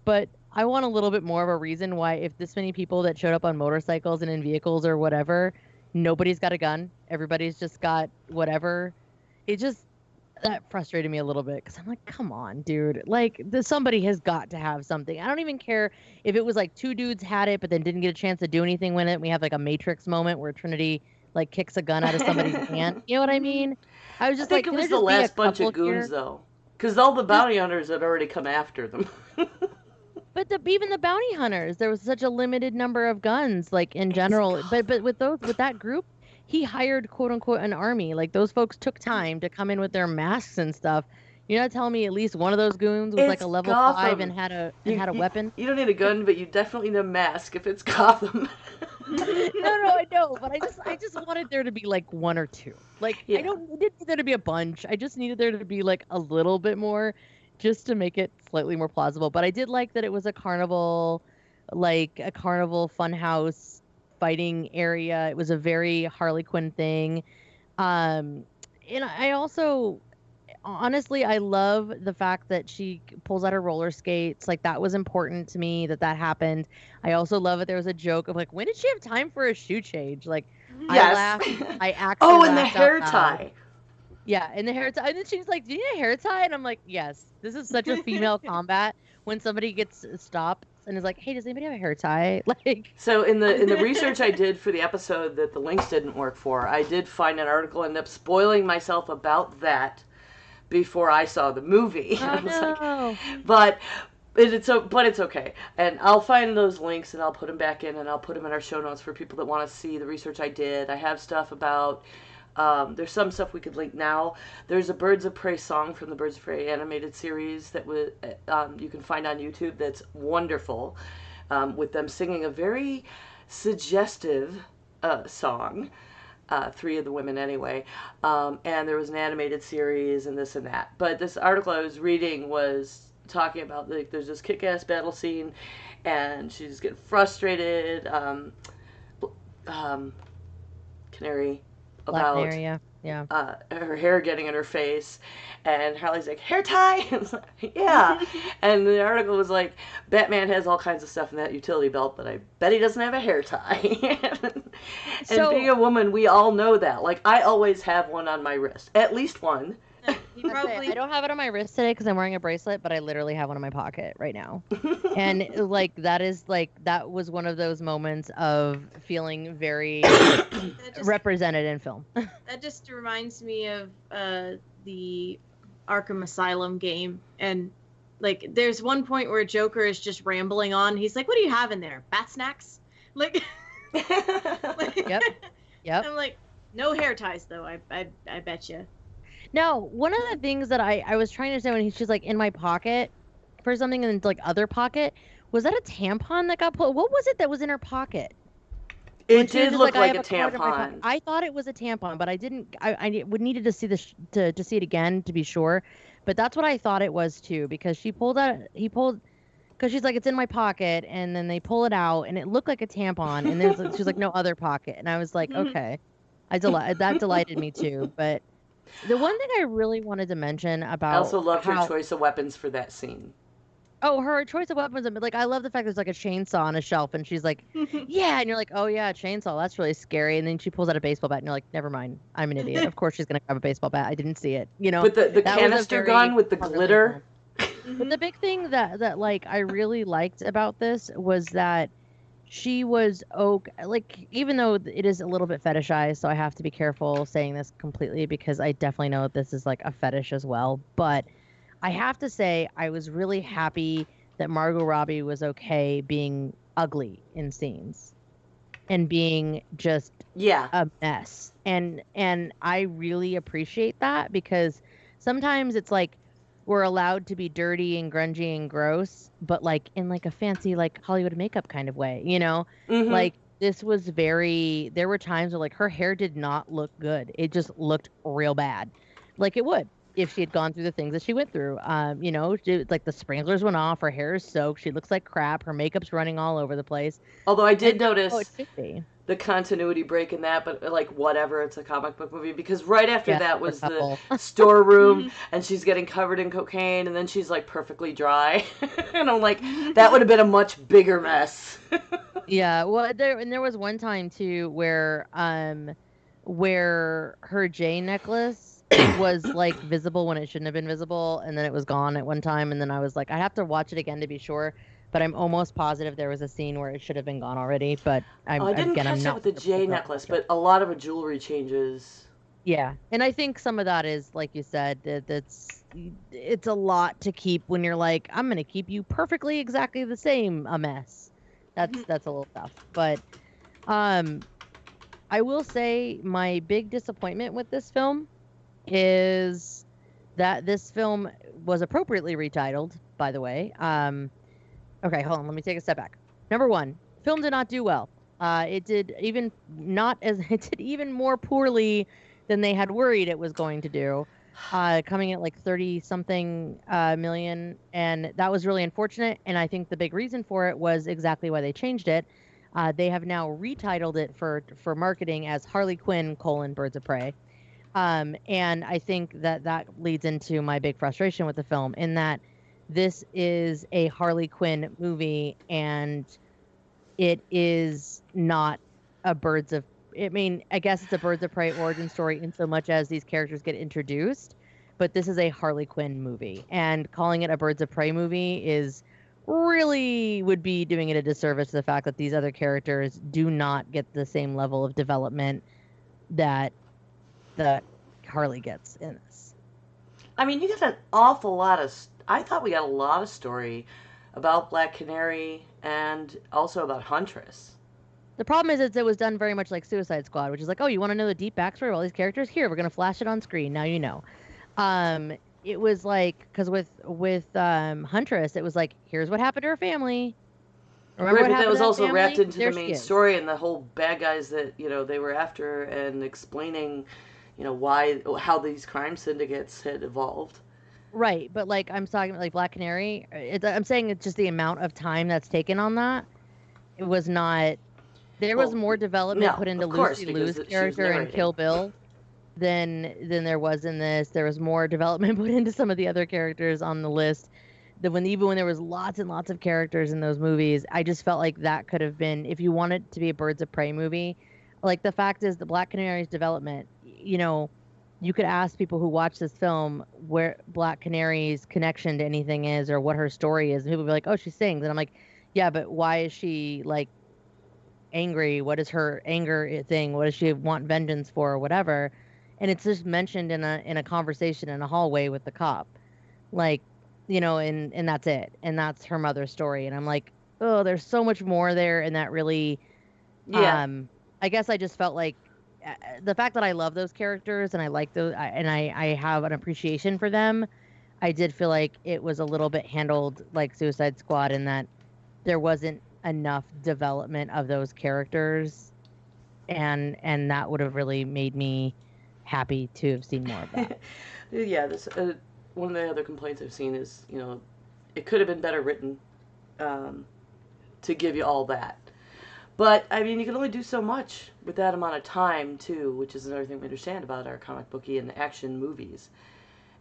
but I want a little bit more of a reason why, if this many people that showed up on motorcycles and in vehicles or whatever, nobody's got a gun, everybody's just got whatever. That frustrated me a little bit, because I'm like, come on, dude. Like, somebody has got to have something. I don't even care if it was like two dudes had it, but then didn't get a chance to do anything with it. We have like a Matrix moment where Trinity like kicks a gun out of somebody's hand. You know what I mean? I was just I think it was the last bunch of goons though, because all the bounty hunters had already come after them. But even the bounty hunters, there was such a limited number of guns, like in general. But with that group, he hired quote unquote an army. Like those folks took time to come in with their masks and stuff. You're not telling me at least one of those goons was like a level 5 and had a weapon? You don't need a gun, but you definitely need a mask if it's Gotham. No, I know, but I just wanted there to be like one or two. Like I didn't need there to be a bunch. I just needed there to be like a little bit more. just to make it slightly more plausible. But I did like that it was a carnival, like a carnival funhouse fighting area. It was a very Harley Quinn thing. Um, and I also, honestly, I love the fact that she pulls out her roller skates. Like, that was important to me that happened. I also love that there was a joke of like, when did she have time for a shoe change? Like, I Yes. laughed. I actually Oh, and the laughed out hair loud. tie. Yeah, and the hair tie. And then she's like, "Do you need a hair tie?" And I'm like, "Yes." This is such a female combat when somebody gets stopped and is like, "Hey, does anybody have a hair tie?" Like, So in the research I did for the episode that the links didn't work for, I did find an article, ended up spoiling myself about that before I saw the movie. oh I was like, no. but it's okay, and I'll find those links and I'll put them back in, and I'll put them in our show notes for people that want to see the research I did. I have stuff about. There's some stuff we could link now. There's a Birds of Prey song from the Birds of Prey animated series that you can find on YouTube that's wonderful, with them singing a very suggestive song. Three of the women anyway, and there was an animated series and this and that. But this article I was reading was talking about, like, there's this kick-ass battle scene, and she's getting frustrated. Canary Black about Canary, yeah. her hair getting in her face, and Harley's like, hair tie? Yeah. And the article was like, Batman has all kinds of stuff in that utility belt, but I bet he doesn't have a hair tie. And So- being a woman, we all know that. Like, I always have one on my wrist, at least one. He probably I don't have it on my wrist today because I'm wearing a bracelet, but I literally have one in my pocket right now. And like that was one of those moments of feeling very that just, represented in film. that just reminds me of the Arkham Asylum game, and like there's one point where Joker is just rambling on. He's like, "What do you have in there? Bat snacks?" Like, Yep. Yep. I'm like, no hair ties though. I bet you. Now, one of the things that I was trying to say when she's like in my pocket for something and like other pocket, was that a tampon that got pulled? What was it that was in her pocket? When It she was did just look "I like have a card in my pocket." tampon. I thought it was a tampon, but I didn't. I would needed to see to see it again to be sure. But that's what I thought it was too, because he pulled, because she's like, it's in my pocket, and then they pull it out, and it looked like a tampon, and she's like, no other pocket, and I was like, okay, that delighted me too. But the one thing I really wanted to mention about I also loved her how- choice of weapons for that scene. Oh, her choice of weapons. But like, I love the fact there's like a chainsaw on a shelf, and she's like, yeah, and you're like, oh yeah, chainsaw, that's really scary. And then she pulls out a baseball bat, and you're like, never mind, I'm an idiot. Of course she's gonna grab a baseball bat. I didn't see it. You know. But the that was a canister very gun with the clever glitter. thing. But the big thing that like I really liked about this was that she was like, even though it is a little bit fetishized, so I have to be careful saying this completely because I definitely know that this is like a fetish as well. But I have to say I was really happy that Margot Robbie was okay being ugly in scenes and being just Yeah. a mess. And I really appreciate that, because sometimes it's like we're allowed to be dirty and grungy and gross, but like in like a fancy like Hollywood makeup kind of way, you know? Mhm. Like this was there were times where like her hair did not look good. It just looked real bad. Like it would if she had gone through the things that she went through. You know, like the sprinklers went off, her hair is soaked, she looks like crap, her makeup's running all over the place. Although I did And that's notice how it should be. the continuity break in that, but like whatever, it's a comic book movie, because right after Yeah, that for was a couple. the storeroom and she's getting covered in cocaine, and then she's like perfectly dry. And I'm like, that would have been a much bigger mess. Yeah, well, there was one time too where her J necklace was like visible when it shouldn't have been visible, and then it was gone at one time, and then I was like, I'd have to watch it again to be sure, but I'm almost positive there was a scene where it should have been gone already. But I didn't catch I'm that not with the J 100% necklace, sure. but a lot of her jewelry changes. Yeah, and I think some of that is like you said, it's a lot to keep when you're like, I'm gonna keep you perfectly exactly the same a mess. That's a little tough. But I will say my big disappointment with this film is that this film was appropriately retitled, by the way. Okay, hold on, let me take a step back. Number one, film did not do well. It did even more poorly than they had worried it was going to do. coming at like 30 something million, and that was really unfortunate. And I think the big reason for it was exactly why they changed it. They have now retitled it for marketing as Harley Quinn: Birds of Prey. And I think that that leads into my big frustration with the film, in that this is a Harley Quinn movie, and it is not a Birds of. I mean, I guess it's a Birds of Prey origin story in so much as these characters get introduced, but this is a Harley Quinn movie, and calling it a Birds of Prey movie is really would be doing it a disservice to the fact that these other characters do not get the same level of development that Harley gets in this. I mean, you get an awful lot of. I thought we got a lot of story about Black Canary and also about Huntress. The problem is it was done very much like Suicide Squad, which is like, oh, you want to know the deep backstory of all these characters? Here, we're gonna flash it on screen. Now you know. It was like, because with Huntress, it was like, here's what happened to her family. Remember Right, what but that happened was to also family? wrapped into There the she main is. story and the whole bad guys that they were after, and explaining, how these crime syndicates had evolved. Right, but like I'm talking about like Black Canary. I'm saying it's just the amount of time that's taken on that. It was not. There was Well, more development no, put into of course, Lucy because Liu's she was character in narrating. Kill Bill than there was in this. There was more development put into some of the other characters on the list. Even when there was lots and lots of characters in those movies, I just felt like that could have been, if you wanted to be a Birds of Prey movie. Like, the fact is, the Black Canary's development, you could ask people who watch this film where Black Canary's connection to anything is, or what her story is, and people would be like, oh, she sings, and I'm like, yeah, but why is she like angry? What is her anger thing? What does she want vengeance for, or whatever? And it's just mentioned in a conversation in a hallway with the cop, like, and that's it, and that's her mother's story. And I'm like, oh, there's so much more there, and that really, Yeah. I guess I just felt like the fact that I love those characters and I like those, and I have an appreciation for them. I did feel like it was a little bit handled like Suicide Squad, in that there wasn't enough development of those characters, and that would have really made me happy to have seen more of that. Yeah, this one of the other complaints I've seen is it could have been better written, um, to give you all that. But I mean, you can only do so much with that amount of time too, which is another thing we understand about our comic booky and action movies.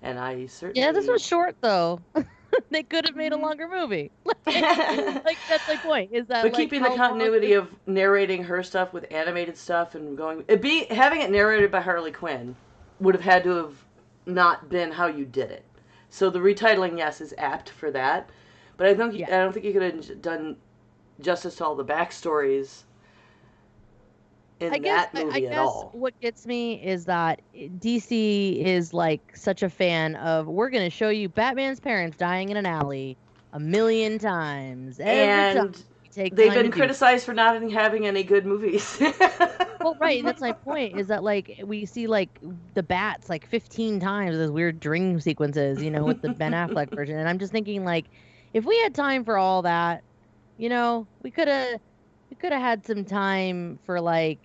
And I certainly. Yeah, this was short though. They could have made a longer movie. Like that's my point. Is that But like keeping the how continuity of narrating her stuff with animated stuff and having it narrated by Harley Quinn would have had to have not been how you did it. So the retitling, yes, is apt for that, but I don't think you could have done justice to all the backstories in that movie at all. What gets me is that DC is like such a fan of, we're going to show you Batman's parents dying in an alley a million times. And they've been criticized for not having any good movies. Well, right, and that's my point, is that like we see like the bats like 15 times, those weird dream sequences, with the Ben Affleck version, and I'm just thinking, like, if we had time for all that, we could have had some time for, like,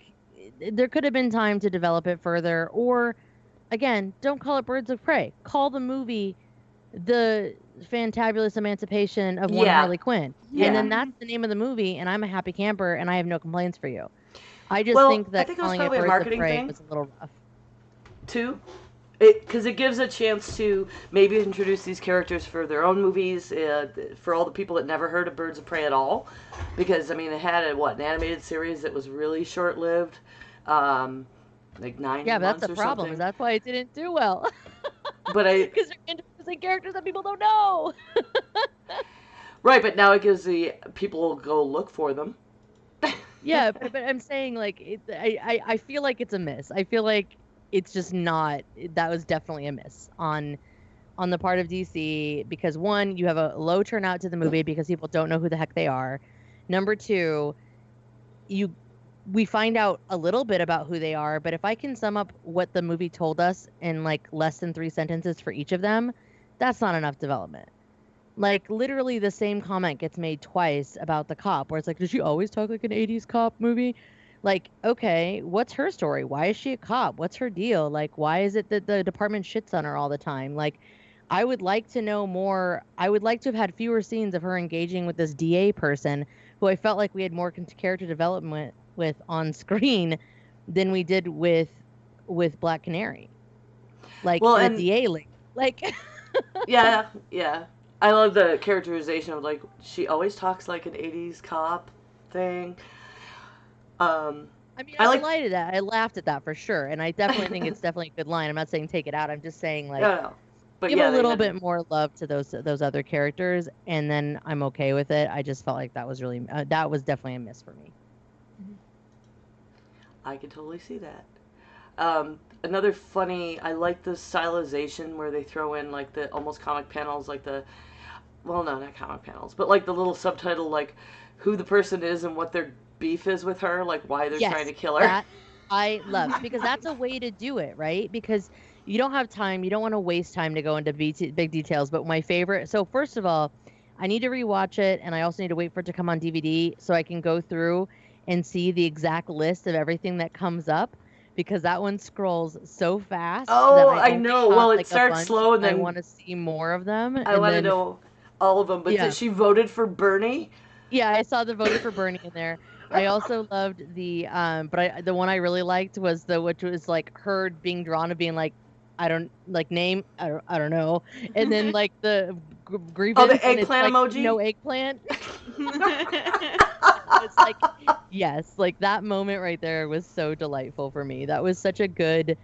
there could have been time to develop it further. Or again, don't call it Birds of Prey, call the movie The Fantabulous Emancipation of One Harley Quinn, and then that's the name of the movie, and I'm a happy camper and I have no complaints for you. I just think that calling it Birds of Prey was a little rough too, because it gives a chance to maybe introduce these characters for their own movies, for all the people that never heard of Birds of Prey at all. Because I mean, it had an animated series that was really short-lived, like 9 months. Yeah, but that's the problem. Something. That's why it didn't do well. But because they're introducing characters that people don't know. Right, but now it gives the people go look for them. Yeah, but I'm saying, like, I feel like it's a miss. I feel like it's just not. That was definitely a miss on the part of DC, because one, you have a low turnout to the movie because people don't know who the heck they are. Number two, we find out a little bit about who they are, but if I can sum up what the movie told us in like less than 3 sentences for each of them, that's not enough development. Like, literally the same comment gets made twice about the cop, where it's like, did she always talk like an 80s cop movie? Like, okay, what's her story? Why is she a cop? What's her deal? Like, why is it that the department shits on her all the time? Like, I would like to know more. I would like to have had fewer scenes of her engaging with this DA person who I felt like we had more character development with on screen than we did with Black Canary. Like, Well, in a and DA link. Like, yeah, yeah. I love the characterization of like she always talks like an '80s cop thing. I mean, I I like. delighted at I laughed at that for sure, and I definitely think it's definitely a good line. I'm not saying take it out. I'm just saying, like, No, no. But give yeah, a they little had. bit more love to those other characters, and then I'm okay with it. I just felt like that was really that was definitely a miss for me. I can totally see that. Another funny. I like the stylization where they throw in like the almost comic panels, like the well, no, not comic panels, but like the little subtitle, like who the person is and what their beef is with her, like why they're trying Yes, to kill her. that I loved because that's a way to do it, right? Because you don't have time, you don't want to waste time to go into big details. But my favorite, so first of all, I need to rewatch it, and I also need to wait for it to come on DVD so I can go through and see the exact list of everything that comes up. Because that one scrolls so fast that Oh, I I only know. caught Well, it like a starts bunch, slow and and I then want to see more of them. I And want to then, know all of them. But yeah, she voted for Bernie. yeah, I saw the voted for Bernie in there. I also loved the the one I really liked was the which was like her being drawn to being like I don't like name I don't know, and then like the Oh, grievance the and it's eggplant like emoji. no eggplant. It's like yes, like that moment right there was so delightful for me. That was such a good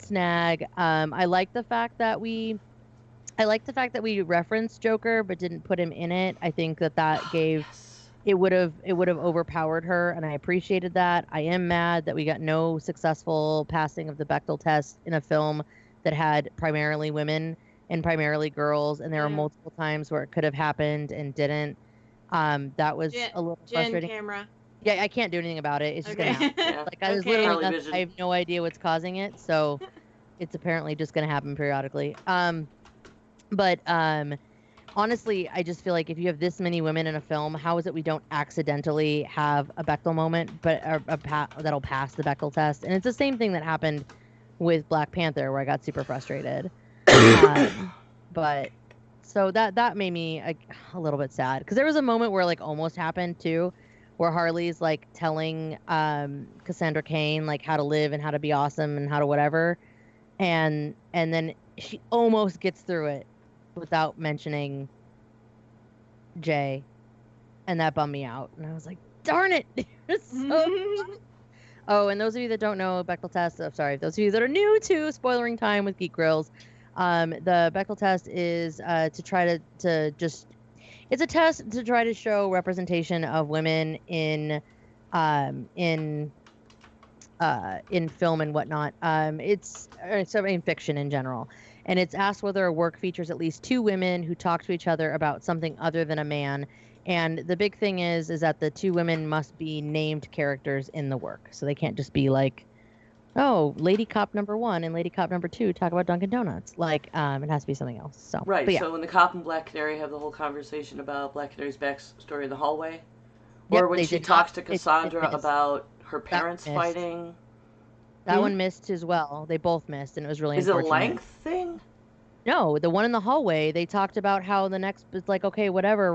snag. I like the fact that we referenced Joker but didn't put him in it. I think that gave Yes. it would have overpowered her, and I appreciated that. I am mad that we got no successful passing of the Bechdel test in a film that had primarily women and primarily girls, and there were Yeah. multiple times where it could have happened and didn't. That was a little Jen frustrating. camera. Yeah, I can't do anything about it. It's just gonna happen. Yeah. Like I was Okay. literally Charlie nothing, Vision. I have no idea what's causing it, so it's apparently just gonna happen periodically. But honestly, I just feel like if you have this many women in a film, how is it we don't accidentally have a Bechdel moment, but that'll pass the Bechdel test? And it's the same thing that happened with Black Panther, where I got super frustrated. But so that made me a little bit sad because there was a moment where like almost happened too, where Harley's like telling Cassandra Cain like how to live and how to be awesome and how to whatever, and then she almost gets through it without mentioning Jay, and that bummed me out. And I was like, darn it! It's so Oh, and those of you that don't know Bechdel test, sorry, those of you that are new to spoilering time with Geek Grills, the Bechdel test is to try to just it's a test to try to show representation of women in film and whatnot. It's in fiction in general. And it's asked whether a work features at least two women who talk to each other about something other than a man. And the big thing is that the two women must be named characters in the work. So they can't just be like, oh, Lady Cop number 1 and Lady Cop number 2 talk about Dunkin' Donuts. Like, it has to be something else. So, Right. but yeah. So when the cop and Black Canary have the whole conversation about Black Canary's backstory in the hallway, or Yep, when they she did talks not- to it Cassandra missed. about her parents missed. fighting. That one missed as well. They both missed, and it was really Is it a unfortunate. length thing? No, the one in the hallway, they talked about how the next, it's like, okay, whatever,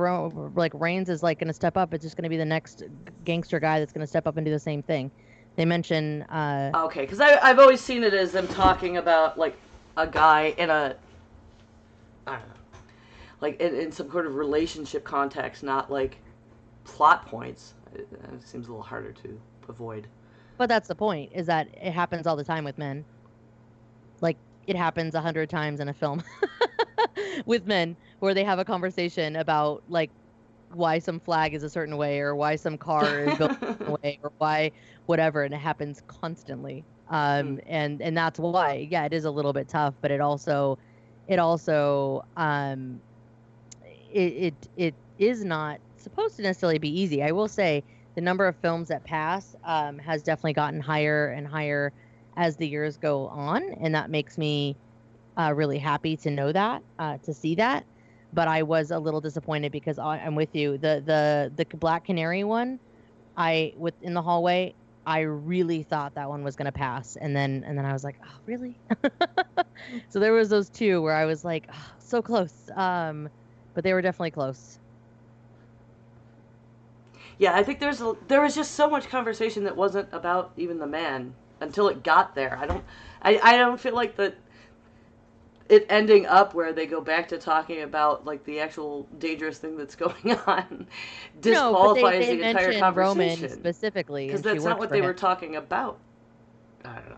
like Reigns is like going to step up. It's just going to be the next gangster guy that's going to step up and do the same thing. They mention, Okay, because I've always seen it as them talking about like a guy in a, I don't know, like in some sort of relationship context, not like plot points. It seems a little harder to avoid. but that's the point, is that it happens all the time with men. Like, it happens 100 times in a film with men where they have a conversation about like why some flag is a certain way or why some car is built a certain way or why whatever, and it happens constantly. And that's why, yeah, it is a little bit tough, but it also it is not supposed to necessarily be easy. I will say the number of films that pass has definitely gotten higher and higher as the years go on, and that makes me really happy to know that, to see that. But I was a little disappointed because I'm with you. The Black Canary one, in the hallway, I really thought that one was gonna pass, and then I was like, oh really? So there was those two where I was like, oh, so close. But they were definitely close. Yeah, I think there was just so much conversation that wasn't about even the man until it got there. I don't feel like it ending up where they go back to talking about like the actual dangerous thing that's going on disqualifies they the entire mentioned conversation Roman specifically, because and she that's not worked what for they him. were talking about. I don't know.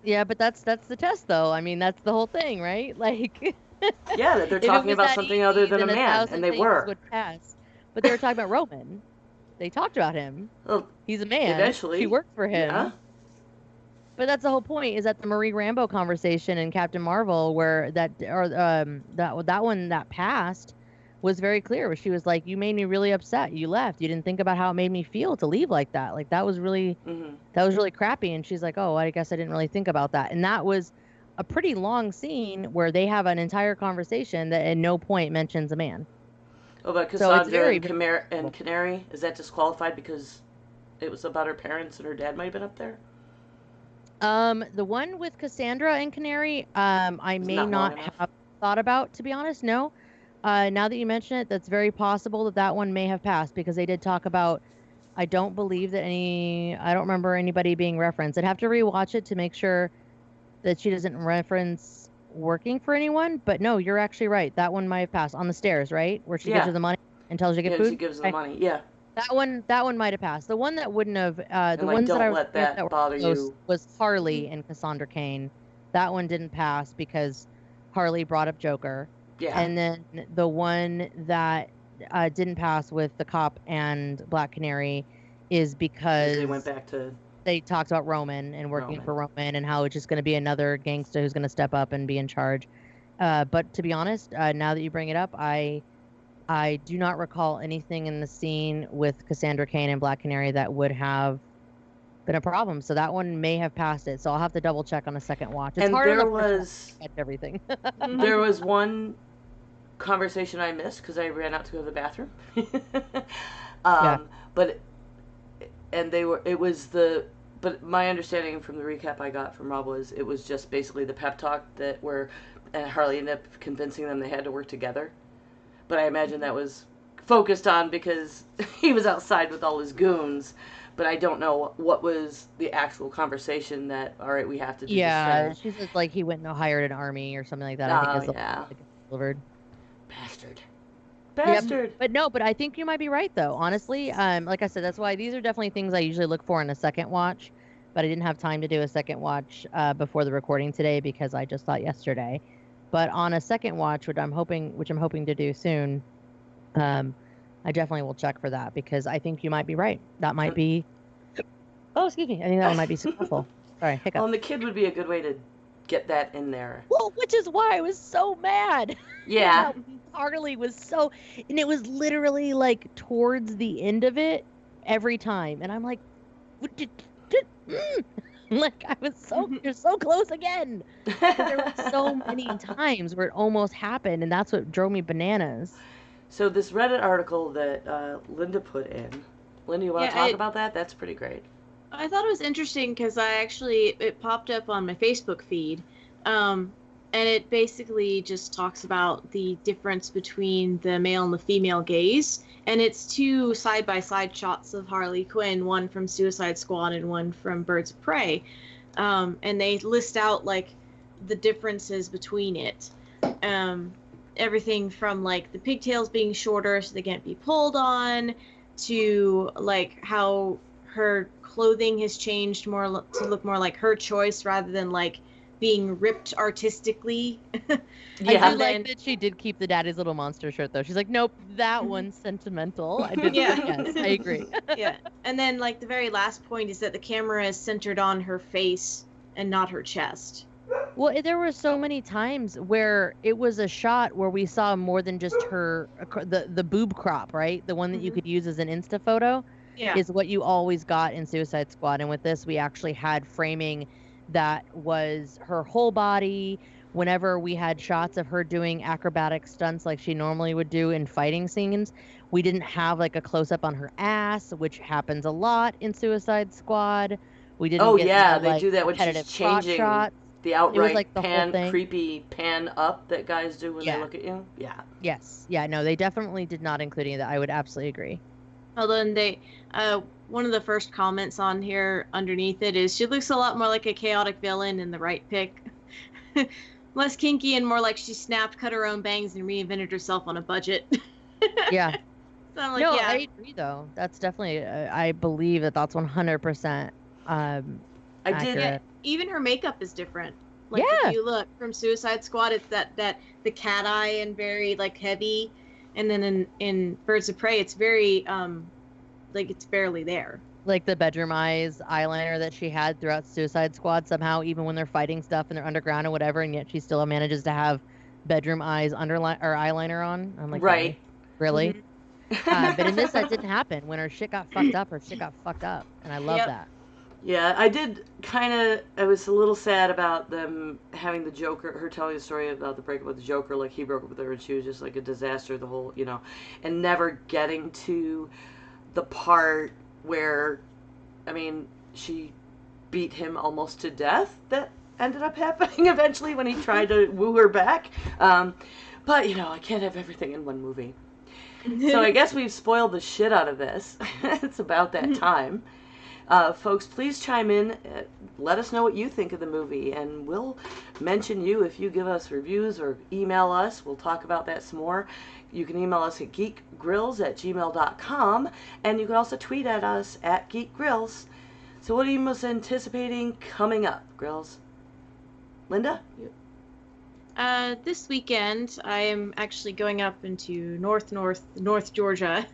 Yeah, but that's the test, though. I mean, that's the whole thing, right? Like, Yeah, that they're if it talking was about that something other easy, than a then man, 1,000 and they things were. would pass. But they were talking about Roman. They talked about him. Well, He's a man. eventually, She worked for him. yeah. But that's the whole point. Is that the Marie Rambeau conversation in Captain Marvel, where that one that passed was very clear. Where she was like, "You made me really upset. You left. You didn't think about how it made me feel to leave like that. Like that was really crappy." And she's like, "Oh, I guess I didn't really think about that." And that was a pretty long scene where they have an entire conversation that at no point mentions a man. Oh, but So it's Cassandra very, and Canary, is that disqualified because it was about her parents and her dad might have been up there? The one with Cassandra and Canary, I It's may not not long enough. have thought about, to be honest. No. Now that you mention it, that's very possible that one may have passed because they did talk about. I don't believe that I don't remember anybody being referenced. I'd have to rewatch it to make sure that she doesn't reference working for anyone. But no, you're actually right. That one might have passed on the stairs, right? Where she gives her the money and tells her to get food. She gives her the money. Yeah. That one might have passed. The one that wouldn't have. The and like, ones don't that I let that were bother close you. was Harley and Cassandra Cain. That one didn't pass because Harley brought up Joker. Yeah. And then the one that didn't pass with the cop and Black Canary is because they went back to. They talked about Roman and working for Roman and how it's just going to be another gangster who's going to step up and be in charge. But to be honest, now that you bring it up, I do not recall anything in the scene with Cassandra Cain and Black Canary that would have been a problem. So that one may have passed it. So I'll have to double check on a second watch. It's and hard there was to catch everything. There was one conversation I missed because I ran out to go to the bathroom. But but my understanding from the recap I got from Rob was it was just basically the pep talk and Harley ended up convincing them they had to work together. But I imagine that was focused on because he was outside with all his goons. But I don't know what was the actual conversation that, all right, we have to do this thing. She says like he went and hired an army or something like that. I think is delivered. Bastard. Yeah, but I think you might be right though. Honestly, like I said, that's why these are definitely things I usually look for in a second watch. But I didn't have time to do a second watch before the recording today because I just thought yesterday. But on a second watch, which I'm hoping to do soon, I definitely will check for that because I think you might be right. That might be. Oh, excuse me. I think that one might be successful. Sorry, hiccup. Well, and the kid would be a good way to get that in there. Well, which is why I was so mad. Yeah. Harley was and it was literally like towards the end of it every time, and I'm like, like I was you're so close again. There were so many times where it almost happened, and that's what drove me bananas. So this Reddit article that Linda put in, Linda, you want to talk about that? That's pretty great. I thought it was interesting because it popped up on my Facebook feed, and it basically just talks about the difference between the male and the female gaze, and it's two side-by-side shots of Harley Quinn, one from Suicide Squad and one from Birds of Prey, and they list out like the differences between it. Everything from like the pigtails being shorter so they can't be pulled on, to like how her clothing has changed more to look more like her choice rather than like being ripped artistically. Yeah, I do like that she did keep the Daddy's Little Monster shirt though. She's like, nope, that one's sentimental. I did. Yeah. Yes, I agree. Yeah, and then like the very last point is that the camera is centered on her face and not her chest. Well, there were so many times where it was a shot where we saw more than just her, the boob crop, right? The one that you could use as an Insta photo is what you always got in Suicide Squad. And with this, we actually had framing that was her whole body whenever we had shots of her doing acrobatic stunts like she normally would do in fighting scenes, we didn't have like a close up on her ass, which happens a lot in Suicide Squad. We didn't Oh get yeah, any they like do that when she's repetitive crotch changing shots. the It was outright like the whole thing. creepy pan up that guys do when they Yeah. look at you. Yeah. Yes. Yeah, no, they definitely did not include any of that. I would absolutely agree. Although one of the first comments on here underneath it is she looks a lot more like a chaotic villain in the right pick. Less kinky and more like she snapped, cut her own bangs, and reinvented herself on a budget. Yeah. So I'm like, No, yeah. I agree though. That's definitely I believe that's 100% I did. accurate. Yeah, even her makeup is different. Like Yeah. if you look from Suicide Squad, it's that the cat eye and very like heavy, and then in Birds of Prey, it's very like it's barely there. Like the bedroom eyes eyeliner that she had throughout Suicide Squad somehow, even when they're fighting stuff and they're underground and whatever, and yet she still manages to have bedroom eyes underline or eyeliner on. I'm like, Right. really? Mhm. But in this, that didn't happen. When her shit got fucked up, and I love Yep. that. Yeah, I did I was a little sad about them having the Joker, her telling the story about the breakup with the Joker, like he broke up with her and she was just like a disaster, the whole, and never getting to the part where, I mean, she beat him almost to death. That ended up happening eventually when he tried to woo her back. But, I can't have everything in one movie. So I guess we've spoiled the shit out of this. It's about that time. Folks, please chime in. Let us know what you think of the movie, and we'll mention you if you give us reviews or email us. We'll talk about that some more. You can email us at geekgrills@gmail.com, and you can also tweet at us at geekgrills. So what are you most anticipating coming up, Grills? Linda? This weekend, I am actually going up into North Georgia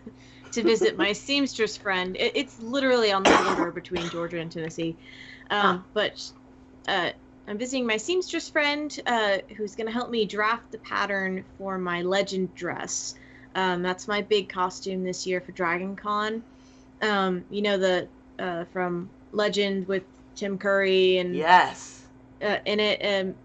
to visit my seamstress friend. It's literally on the border between Georgia and Tennessee. But I'm visiting my seamstress friend who's going to help me draft the pattern for my Legend dress. That's my big costume this year for Dragon Con. From Legend with Tim Curry and Yes. in it.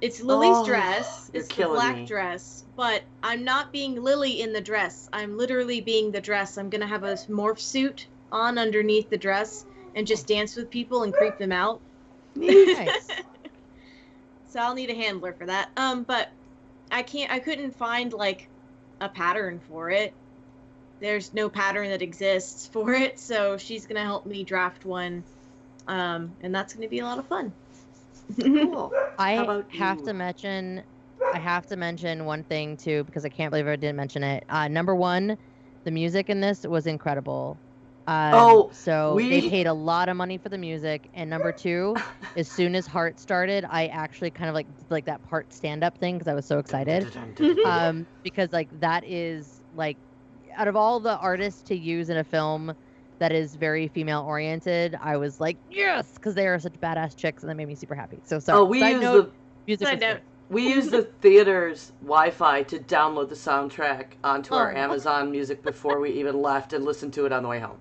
It's Lily's dress. You're It's the killing black me. dress, but I'm not being Lily in the dress. I'm literally being the dress. I'm gonna have a morph suit on underneath the dress and just dance with people and creep them out. Nice. So I'll need a handler for that. But I couldn't find like a pattern for it. There's no pattern that exists for it, so she's gonna help me draft one. And that's gonna be a lot of fun. Cool. How I about have you? to mention one thing too, because I can't believe I didn't mention it. Number one, the music in this was incredible. So they paid a lot of money for the music. And number two, as soon as Heart started, I actually kind of like that part stand up thing because I was so excited. Because like that is like out of all the artists to use in a film that is very female oriented, I was like, yes, because they are such badass chicks, and that made me super happy. So sorry. we Side use note, music Side was note. great. We use the theater's Wi-Fi to download the soundtrack onto our Oh. Amazon Music before we even left and listened to it on the way home.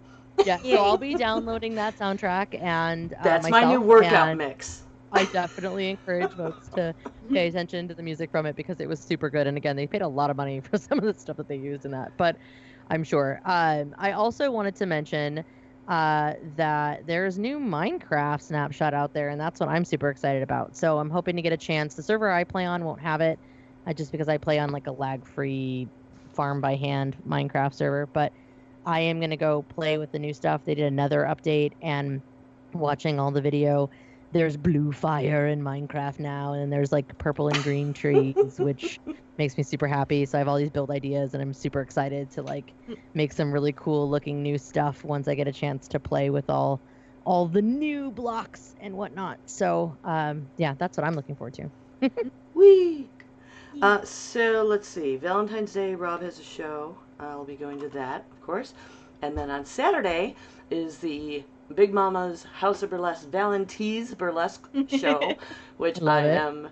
Yeah, so I'll be downloading that soundtrack and That's my new myself, workout and mix. I definitely encourage folks to pay attention to the music from it because it was super good. And again, they paid a lot of money for some of the stuff that they used in that, but I'm sure. I also wanted to mention that there's new Minecraft snapshot out there, and that's what I'm super excited about. So I'm hoping to get a chance. The server I play on won't have it, just because I play on like a lag-free farm by hand Minecraft server, but I am going to go play with the new stuff. They did another update, and watching all the video, there's blue fire in Minecraft now, and there's like purple and green trees, which makes me super happy. So I have all these build ideas, and I'm super excited to like make some really cool looking new stuff once I get a chance to play with all the new blocks and whatnot. So yeah, that's what I'm looking forward to. Week. So let's see. Valentine's Day, Rob has a show. I'll be going to that, of course. And then on Saturday is the Big Mama's House of Burlesque Valentine's Burlesque show, which Love I it. am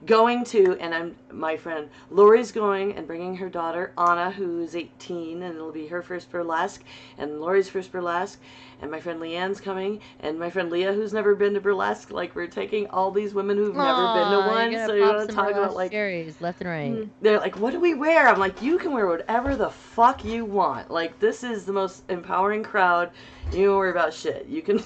going to, and my friend Lori's going and bringing her daughter Anna, who's 18, and it'll be her first burlesque, and Lori's first burlesque, and my friend Leanne's coming, and my friend Leah, who's never been to burlesque. Like, we're taking all these women who've never been to one, so you want to talk about, like, cherries left and right. They're like, what do we wear? I'm like, you can wear whatever the fuck you want. Like, this is the most empowering crowd. You don't worry about shit. You can,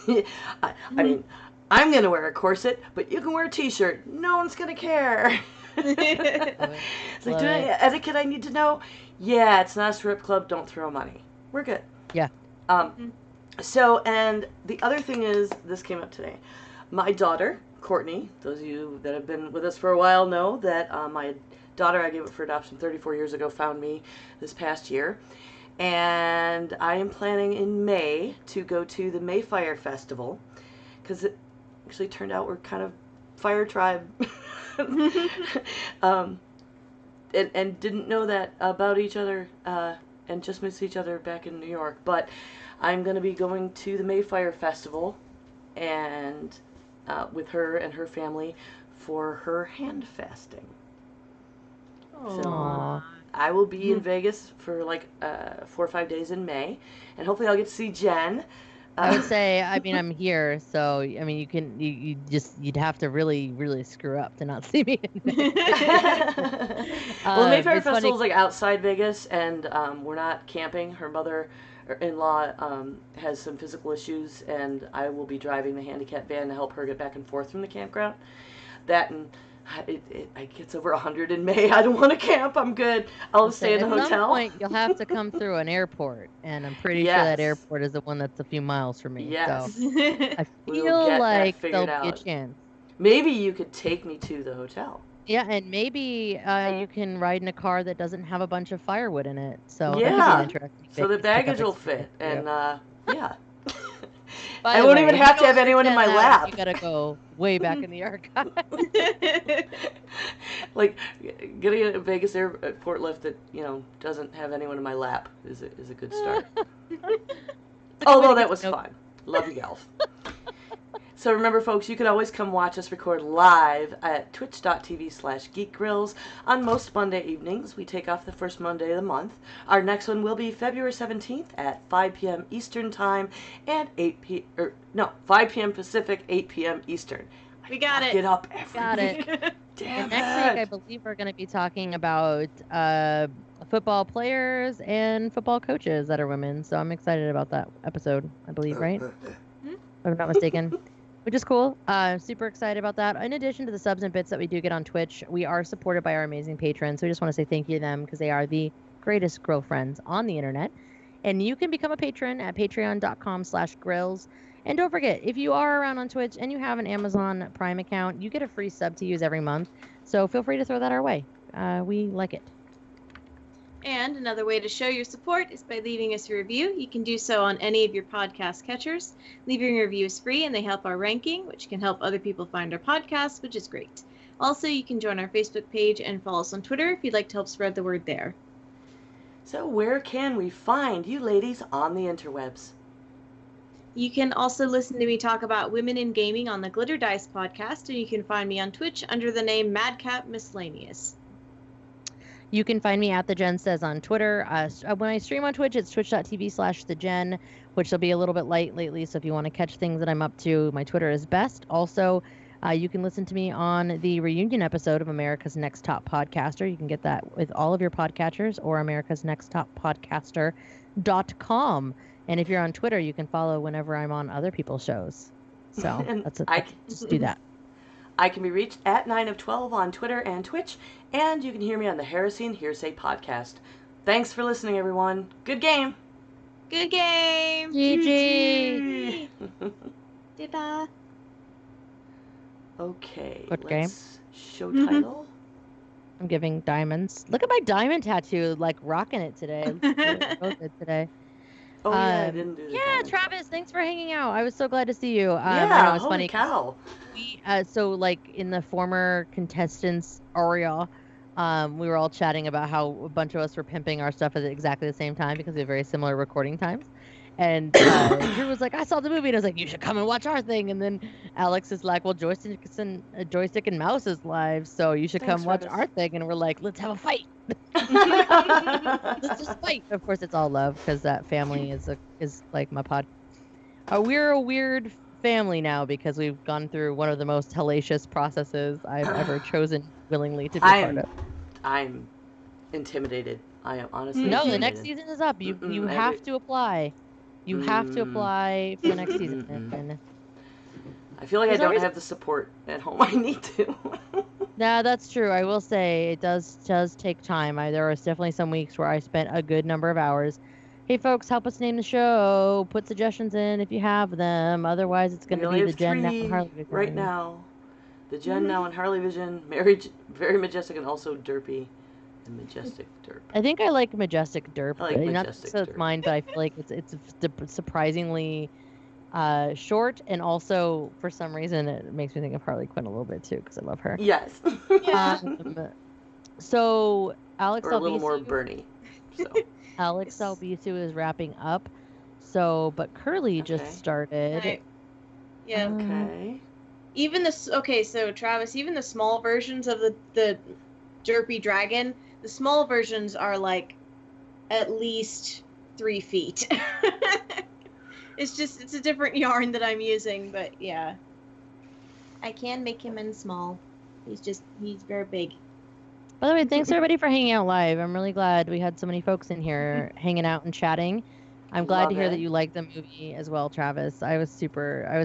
I mean, I'm going to wear a corset, but you can wear a t-shirt. No one's going to care. It's like, do I etiquette I need to know? Yeah, it's not a strip club. Don't throw money. We're good. Yeah. So, and the other thing is, this came up today. My daughter, Courtney, those of you that have been with us for a while know that my daughter, I gave up for adoption 34 years ago, found me this past year. And I am planning in May to go to the Mayfire Festival, because it actually turned out we're kind of fire tribe. And didn't know that about each other, and just missed each other back in New York. But I'm going to be going to the Mayfire Festival and with her and her family for her hand fasting. So I will be in Vegas for like 4 or 5 days in May, and hopefully I'll get to see Jen. I would say, I mean, I'm here, so I mean, you'd have to really, really screw up to not see me. Well, Mayfair Festival is like outside Vegas, and we're not camping. Her mother-in-law has some physical issues, and I will be driving the handicap van to help her get back and forth from the campground. That and it gets over 100 in May. I don't want to camp. I'm good. I'll stay in the hotel. At some point, you'll have to come through an airport, and I'm pretty sure that airport is the one that's a few miles from me. Yes. So I feel like there'll be a chance. Maybe you could take me to the hotel. Yeah, and maybe you can ride in a car that doesn't have a bunch of firewood in it. So yeah, that could be interesting. So the baggage will fit, and yeah. By I won't even have to have anyone in my lap. You gotta go way back in the archive. Like getting a Vegas airport lift that doesn't have anyone in my lap is a good start. Although that was fun. Love you, gals. So remember, folks, you can always come watch us record live at twitch.tv/geekgrills on most Monday evenings. We take off the first Monday of the month. Our next one will be February 17th at 5 p.m. Eastern Time and 5 p.m. Pacific, 8 p.m. Eastern. We got it. Get up every week. Damn and next week, I believe we're going to be talking about football players and football coaches that are women. So I'm excited about that episode, I believe, right? If I'm not mistaken. Which is cool. Super excited about that. In addition to the subs and bits that we do get on Twitch, we are supported by our amazing patrons. So we just want to say thank you to them because they are the greatest girlfriends on the internet. And you can become a patron at patreon.com/grills. And don't forget, if you are around on Twitch and you have an Amazon Prime account, you get a free sub to use every month. So feel free to throw that our way. We like it. And another way to show your support is by leaving us a review. You can do so on any of your podcast catchers. Leaving a review is free, and they help our ranking, which can help other people find our podcast, which is great. Also, you can join our Facebook page and follow us on Twitter if you'd like to help spread the word there. So where can we find you ladies on the interwebs? You can also listen to me talk about women in gaming on the Glitter Dice podcast, and you can find me on Twitch under the name Madcap Miscellaneous. You can find me at The Jen Says on Twitter. When I stream on Twitch, it's twitch.tv/TheJen, which will be a little bit light lately. So if you want to catch things that I'm up to, my Twitter is best. Also, you can listen to me on the reunion episode of America's Next Top Podcaster. You can get that with all of your podcatchers or americasnexttop.podcaster.com. And if you're on Twitter, you can follow whenever I'm on other people's shows. So just do that. I can be reached at 9 of 12 on Twitter and Twitch, and you can hear me on the Heresy and Hearsay podcast. Thanks for listening, everyone. Good game. Good game. GG. Dita. Okay. What let's show title. I'm giving diamonds. Look at my diamond tattoo, like rocking it today. Both good today. Oh, yeah, I didn't do that. Yeah, Travis, thanks for hanging out. I was so glad to see you. Yeah, I know, it's holy funny. cow. So, like, in the former contestants area, we were all chatting about how a bunch of us were pimping our stuff at exactly the same time because we have very similar recording times. And Drew was like, I saw the movie, and I was like, you should come and watch our thing. And then Alex is like, well, joystick and mouse is live, so you should Thanks, come watch Travis. our thing. And we're like, let's have a fight. Let's just fight. Of course, it's all love because that family is like my pod. We're a weird family now because we've gone through one of the most hellacious processes I've ever chosen willingly to be part of. I'm intimidated. I am honestly No, the intimidated. next season is up. You Mm-mm, have to apply. You have to apply for the next season. And I feel like I For some don't reason- have the support at home I need to. yeah, that's true. I will say it does take time. There was definitely some weeks where I spent a good number of hours. Hey, folks, help us name the show. Put suggestions in if you have them. Otherwise, it's going We to only be the have Gen Now 3 and Harley Vision. right now. The Gen Now and Harley Vision, very majestic and also derpy and majestic derp. I think I like Majestic Derp. I like Not Majestic so it's Derp. mine, but I feel like it's surprisingly short, and also for some reason it makes me think of Harley Quinn a little bit too because I love her. Yes. Yeah. So Alex or a little more Albisu, Bernie. So. Alex Yes. Albisu is wrapping up. So, but Curly Okay. just started. Right. Yeah. Okay. Even so Travis, even the small versions of the derpy dragon, the small versions are like at least 3 feet. It's a different yarn that I'm using, but yeah. I can make him in small. He's very big. By the way, thanks everybody for hanging out live. I'm really glad we had so many folks in here hanging out and chatting. I'm glad Love to hear it. that you liked the movie as well, Travis. I was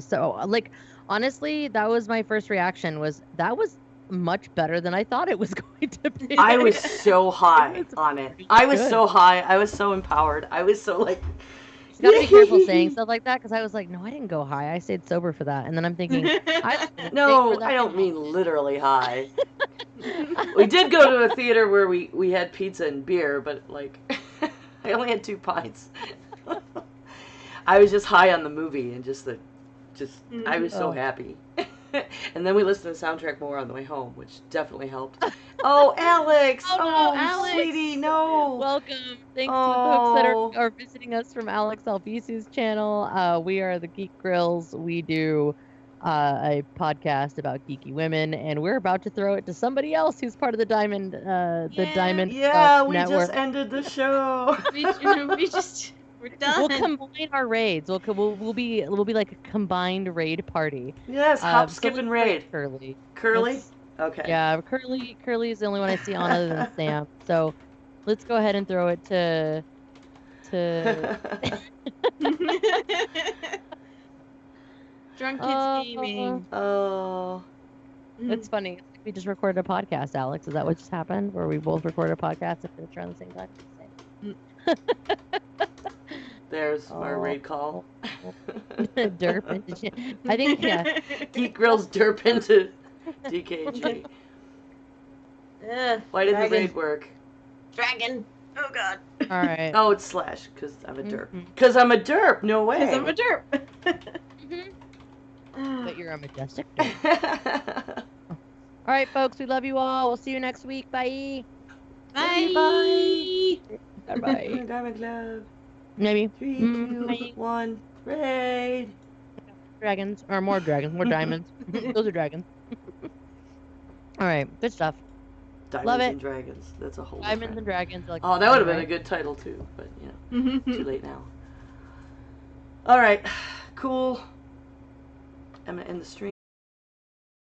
so like, honestly, that was my first reaction that was much better than I thought it was going to be. I was so high It was on it. really I was good. so high. I was so empowered. I was so like. You gotta be careful saying stuff like that because I was like, no, I didn't go high. I stayed sober for that. And then I'm thinking, No, I don't mean literally high. We did go to a theater where we had pizza and beer, but like I only had 2 pints. I was just high on the movie and I was so Oh. happy. And then we listened to the soundtrack more on the way home, which definitely helped. Oh, Alex! Oh, no, Alex! Sweetie, no! Welcome. Thanks to the folks that Oh. are visiting us from Alex Albisu's channel. We are the Geek Grills. We do a podcast about geeky women, and we're about to throw it to somebody else who's part of the Diamond Diamond Yeah, we Network. just ended the show. We're done. We'll combine our raids. We'll be like a combined raid party. Yes, hop, So skip, and let's raid. Curly. Curly? Let's- Okay. Yeah, Curly is the only one I see on other than Sam. So let's go ahead and throw it to Drunk kids gaming. Oh. It's funny. It's like we just recorded a podcast, Alex. Is that what just happened? Where we both recorded a podcast and finished around the same time? There's our Oh. raid call. Derp into I think, yeah. Geek Girls derp into DKG. Ugh, Why didn't the dragon. raid work? Dragon. Oh god. All right. Oh, it's slash, because I'm a derp. Mhm. Because I'm a derp, no way. Because I'm a derp. But you're a majestic derp. All right, folks. We love you all. We'll see you next week. Bye. Bye. Bye. Diamond Club. Maybe 3, Mm, 2, bye. 1, raid. dragons or more dragons, more diamonds. Those are dragons. All right. Good stuff. Diamonds Love it. and Dragons. That's a whole Diamonds different- and dragons. Like Oh, that would have been a right? good title too, but yeah, too late now. All right, cool. I'm gonna end the stream.